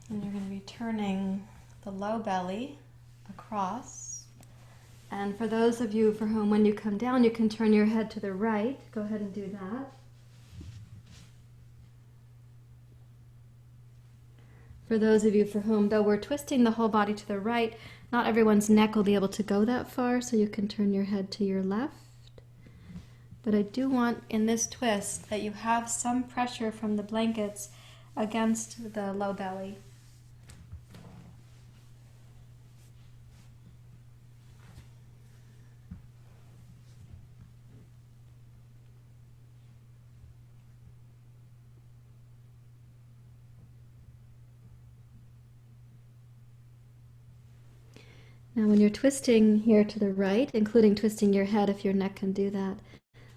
And you're going to be turning the low belly across. And for those of you for whom when you come down you can turn your head to the right, go ahead and do that. For those of you for whom, though we're twisting the whole body to the right, not everyone's neck will be able to go that far, so you can turn your head to your left. But I do want in this twist that you have some pressure from the blankets against the low belly. Now when you're twisting here to the right, including twisting your head if your neck can do that,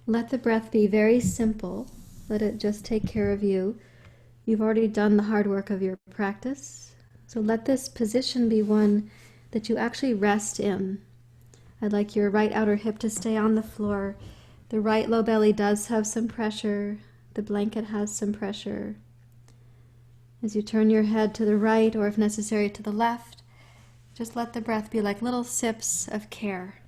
let the breath be very simple. Let it just take care of you. You've already done the hard work of your practice. So let this position be one that you actually rest in. I'd like your right outer hip to stay on the floor. The right low belly does have some pressure. The blanket has some pressure. As you turn your head to the right, or if necessary to the left, just let the breath be like little sips of care.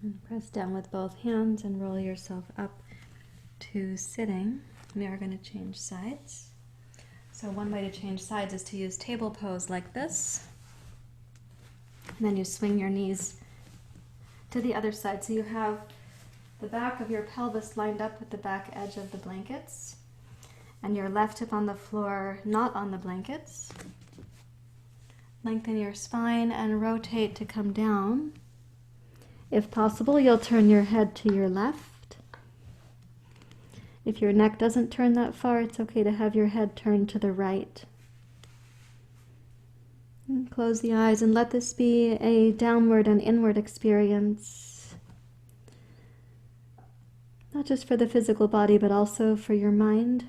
And press down with both hands and roll yourself up to sitting. We are going to change sides. So one way to change sides is to use table pose like this. And then you swing your knees to the other side. So you have the back of your pelvis lined up with the back edge of the blankets. And your left hip on the floor, not on the blankets. Lengthen your spine and rotate to come down. If possible, you'll turn your head to your left. If your neck doesn't turn that far, it's okay to have your head turned to the right. And close the eyes and let this be a downward and inward experience. Not just for the physical body, but also for your mind.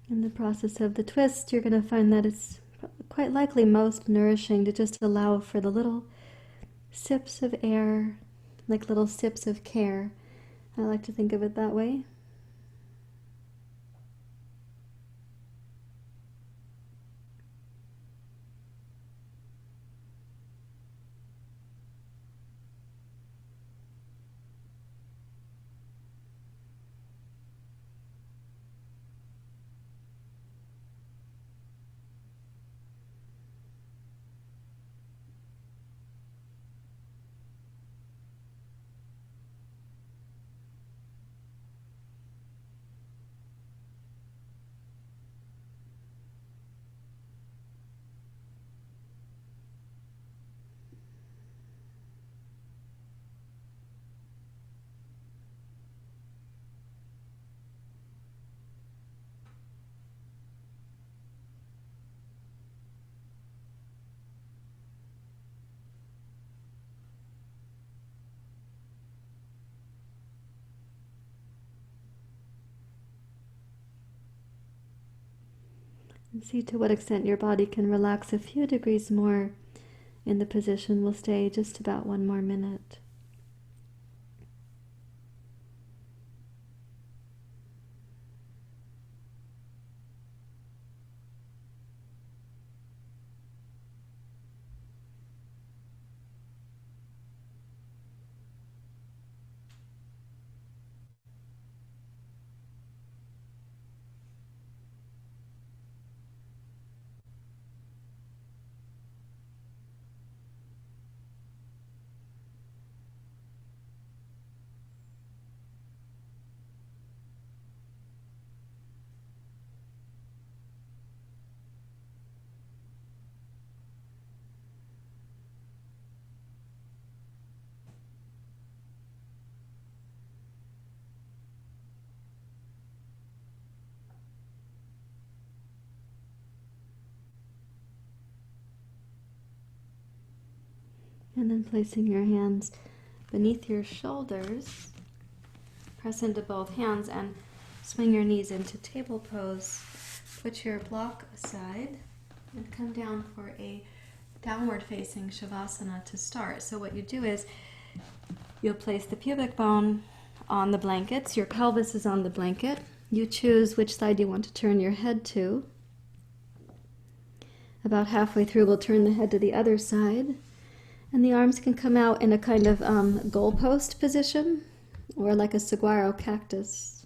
In the process of the twist, you're going to find that it's quite likely most nourishing to just allow for the little sips of air, like little sips of care. I like to think of it that way. And see to what extent your body can relax a few degrees more in the position. We'll stay just about 1 more minute. And then placing your hands beneath your shoulders, press into both hands and swing your knees into table pose. Put your block aside and come down for a downward facing Shavasana to start. So what you do is you'll place the pubic bone on the blankets. Your pelvis is on the blanket. You choose which side you want to turn your head to. About halfway through, we'll turn the head to the other side. And the arms can come out in a kind of goalpost position, or like a saguaro cactus.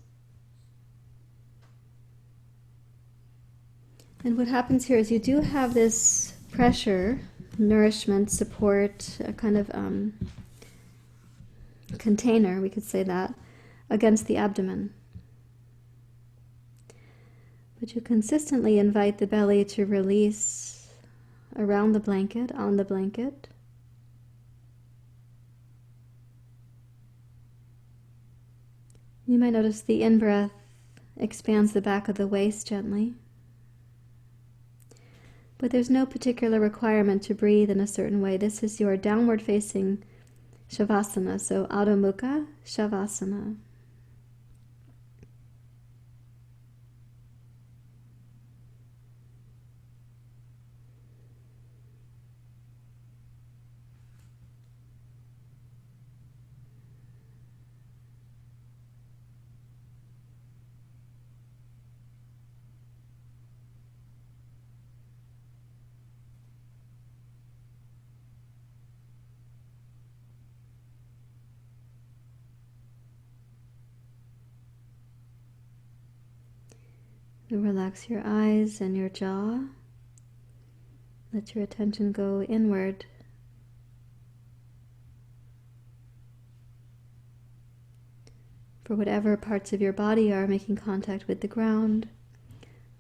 And what happens here is you do have this pressure, nourishment, support, a kind of container, we could say that, against the abdomen. But you consistently invite the belly to release around the blanket, on the blanket. You might notice the in-breath expands the back of the waist gently. But there's no particular requirement to breathe in a certain way. This is your downward facing Shavasana, so Adho Mukha Shavasana. Relax your eyes and your jaw. Let your attention go inward. For whatever parts of your body are making contact with the ground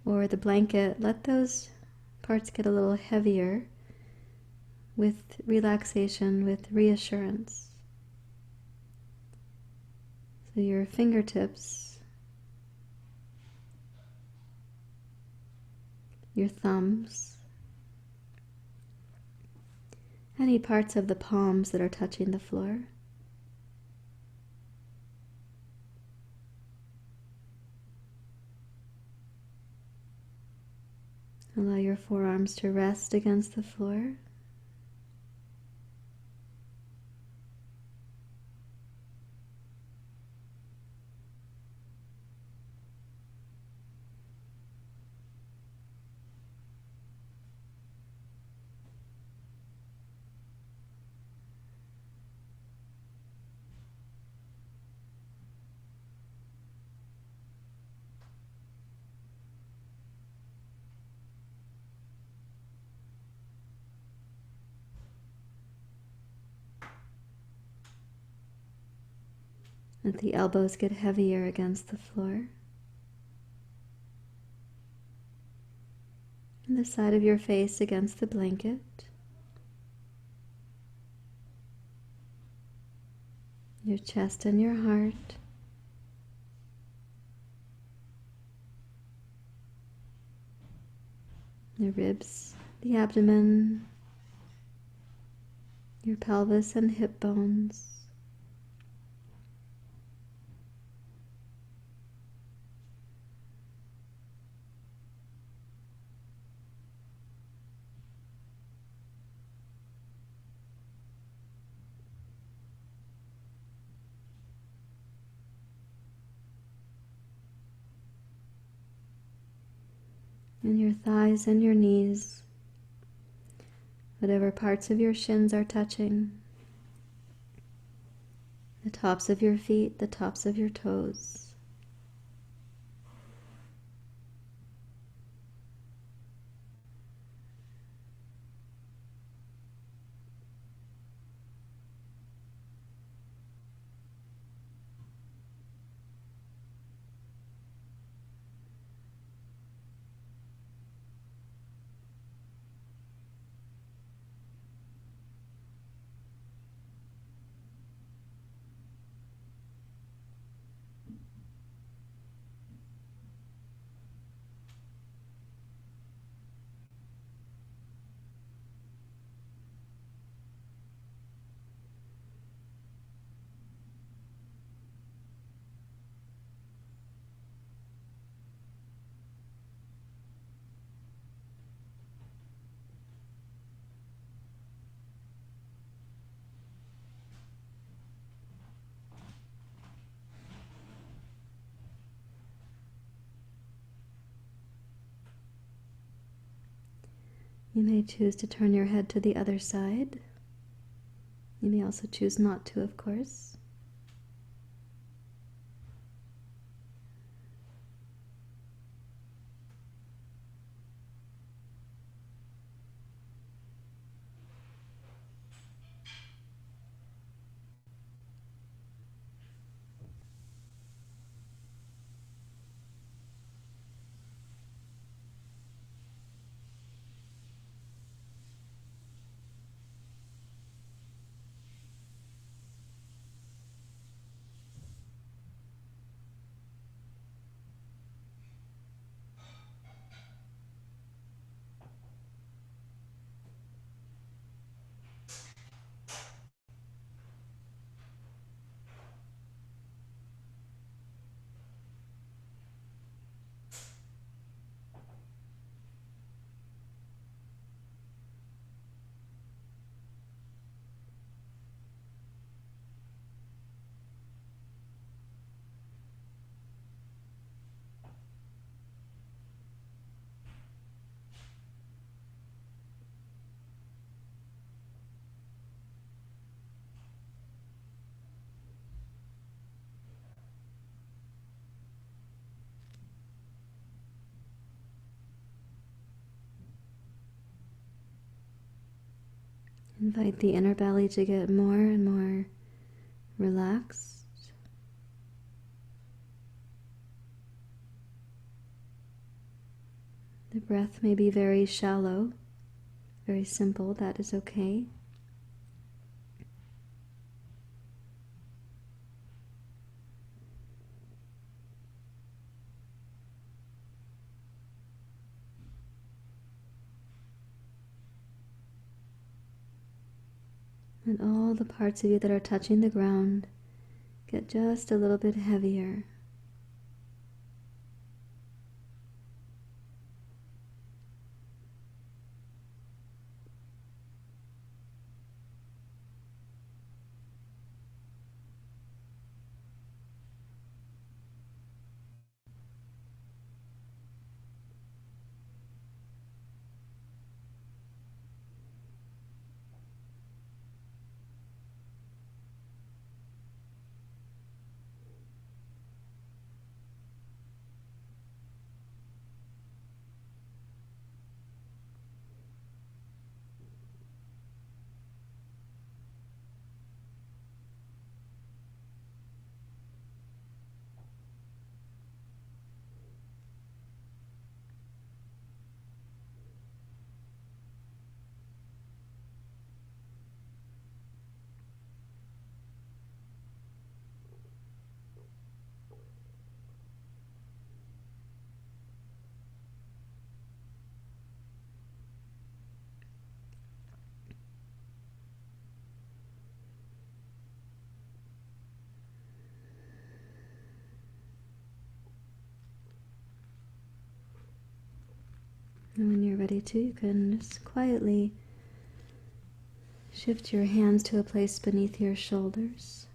or the blanket, let those parts get a little heavier with relaxation, with reassurance. So your fingertips, your thumbs, any parts of the palms that are touching the floor. Allow your forearms to rest against the floor. Let the elbows get heavier against the floor. And the side of your face against the blanket. Your chest and your heart. The ribs, the abdomen, your pelvis and hip bones. And your thighs and your knees, whatever parts of your shins are touching, the tops of your feet, the tops of your toes. You may choose to turn your head to the other side. You may also choose not to, of course. Invite the inner belly to get more and more relaxed. The breath may be very shallow, very simple, that is okay. And all the parts of you that are touching the ground get just a little bit heavier. And when you're ready to, you can just quietly shift your hands to a place beneath your shoulders.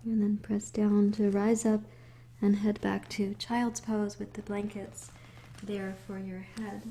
And then press down to rise up and head back to child's pose with the blankets there for your head.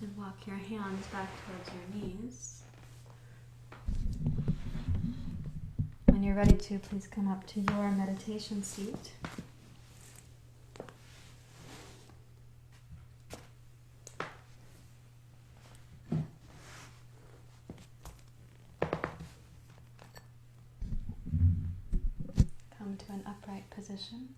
And walk your hands back towards your knees. When you're ready to, please come up to your meditation seat. Come to an upright position.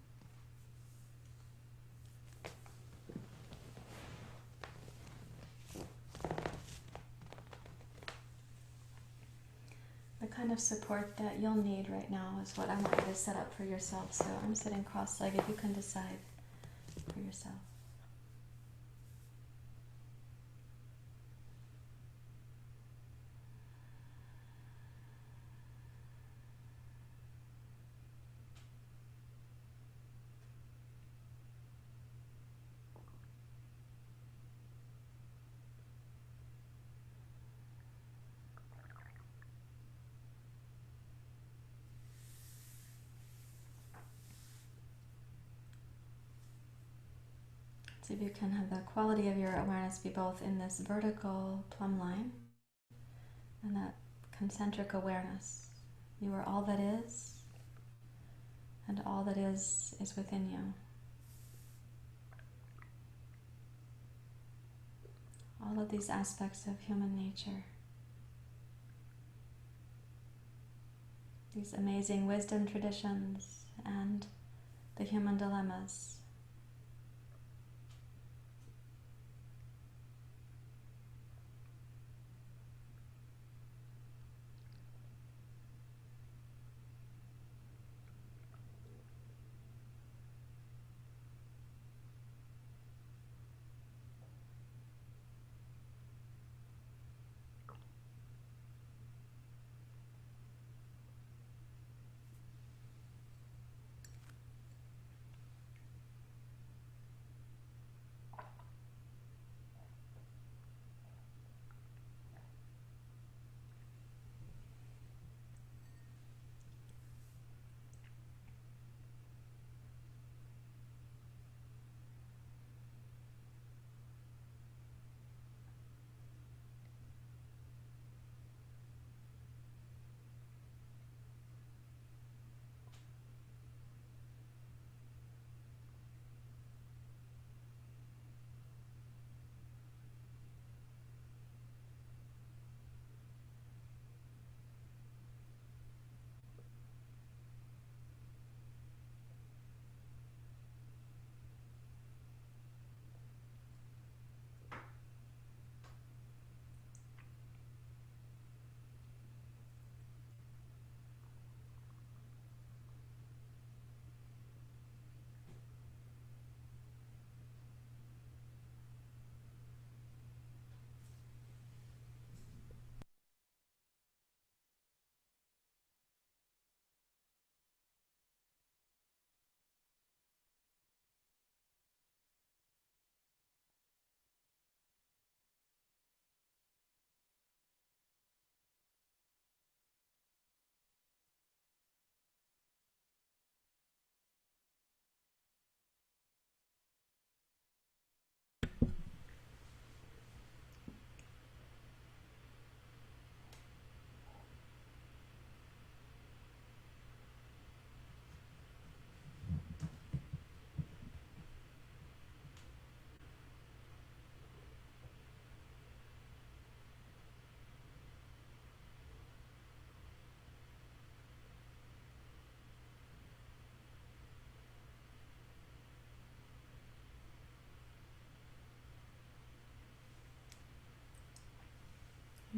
The kind of support that you'll need right now is what I want you to set up for yourself. So I'm sitting cross-legged. You can decide for yourself. See if you can have the quality of your awareness be both in this vertical plumb line and that concentric awareness. You are all that is, and all that is within you. All of these aspects of human nature. These amazing wisdom traditions and the human dilemmas.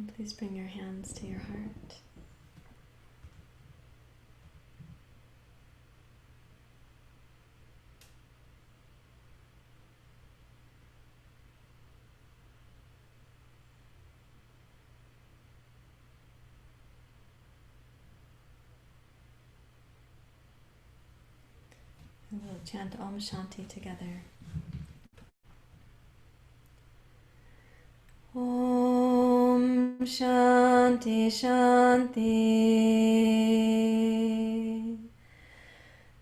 And please bring your hands to your heart. And we'll chant Om Shanti together. Om Shanti Shanti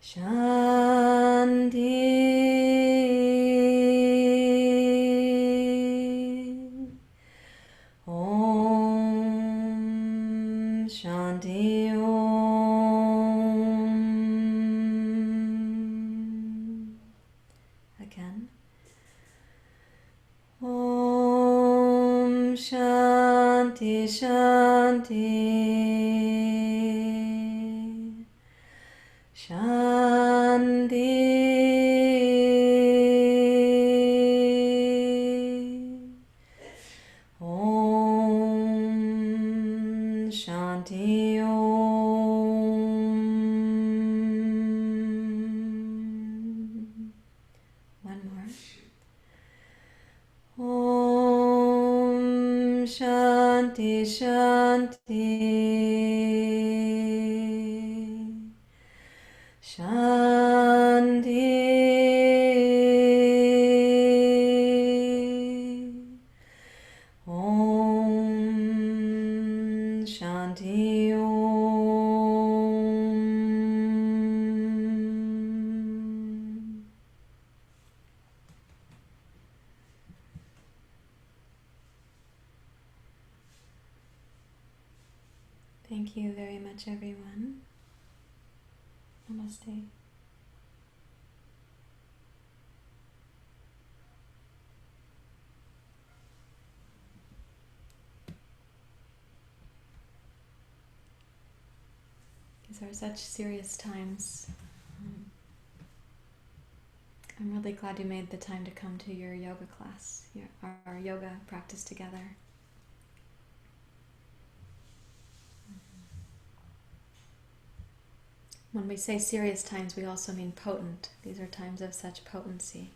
Shanti. Om Shanti Om. Again. Om Shanti Shanti Shanti. Om Shanti Om. One more. Om Shanti Shanti Shanti. Om Shanti Om. Thank you very much, everyone. Namaste. These are such serious times. I'm really glad you made the time to come to your yoga class, our yoga practice together. When we say serious times, we also mean potent. These are times of such potency.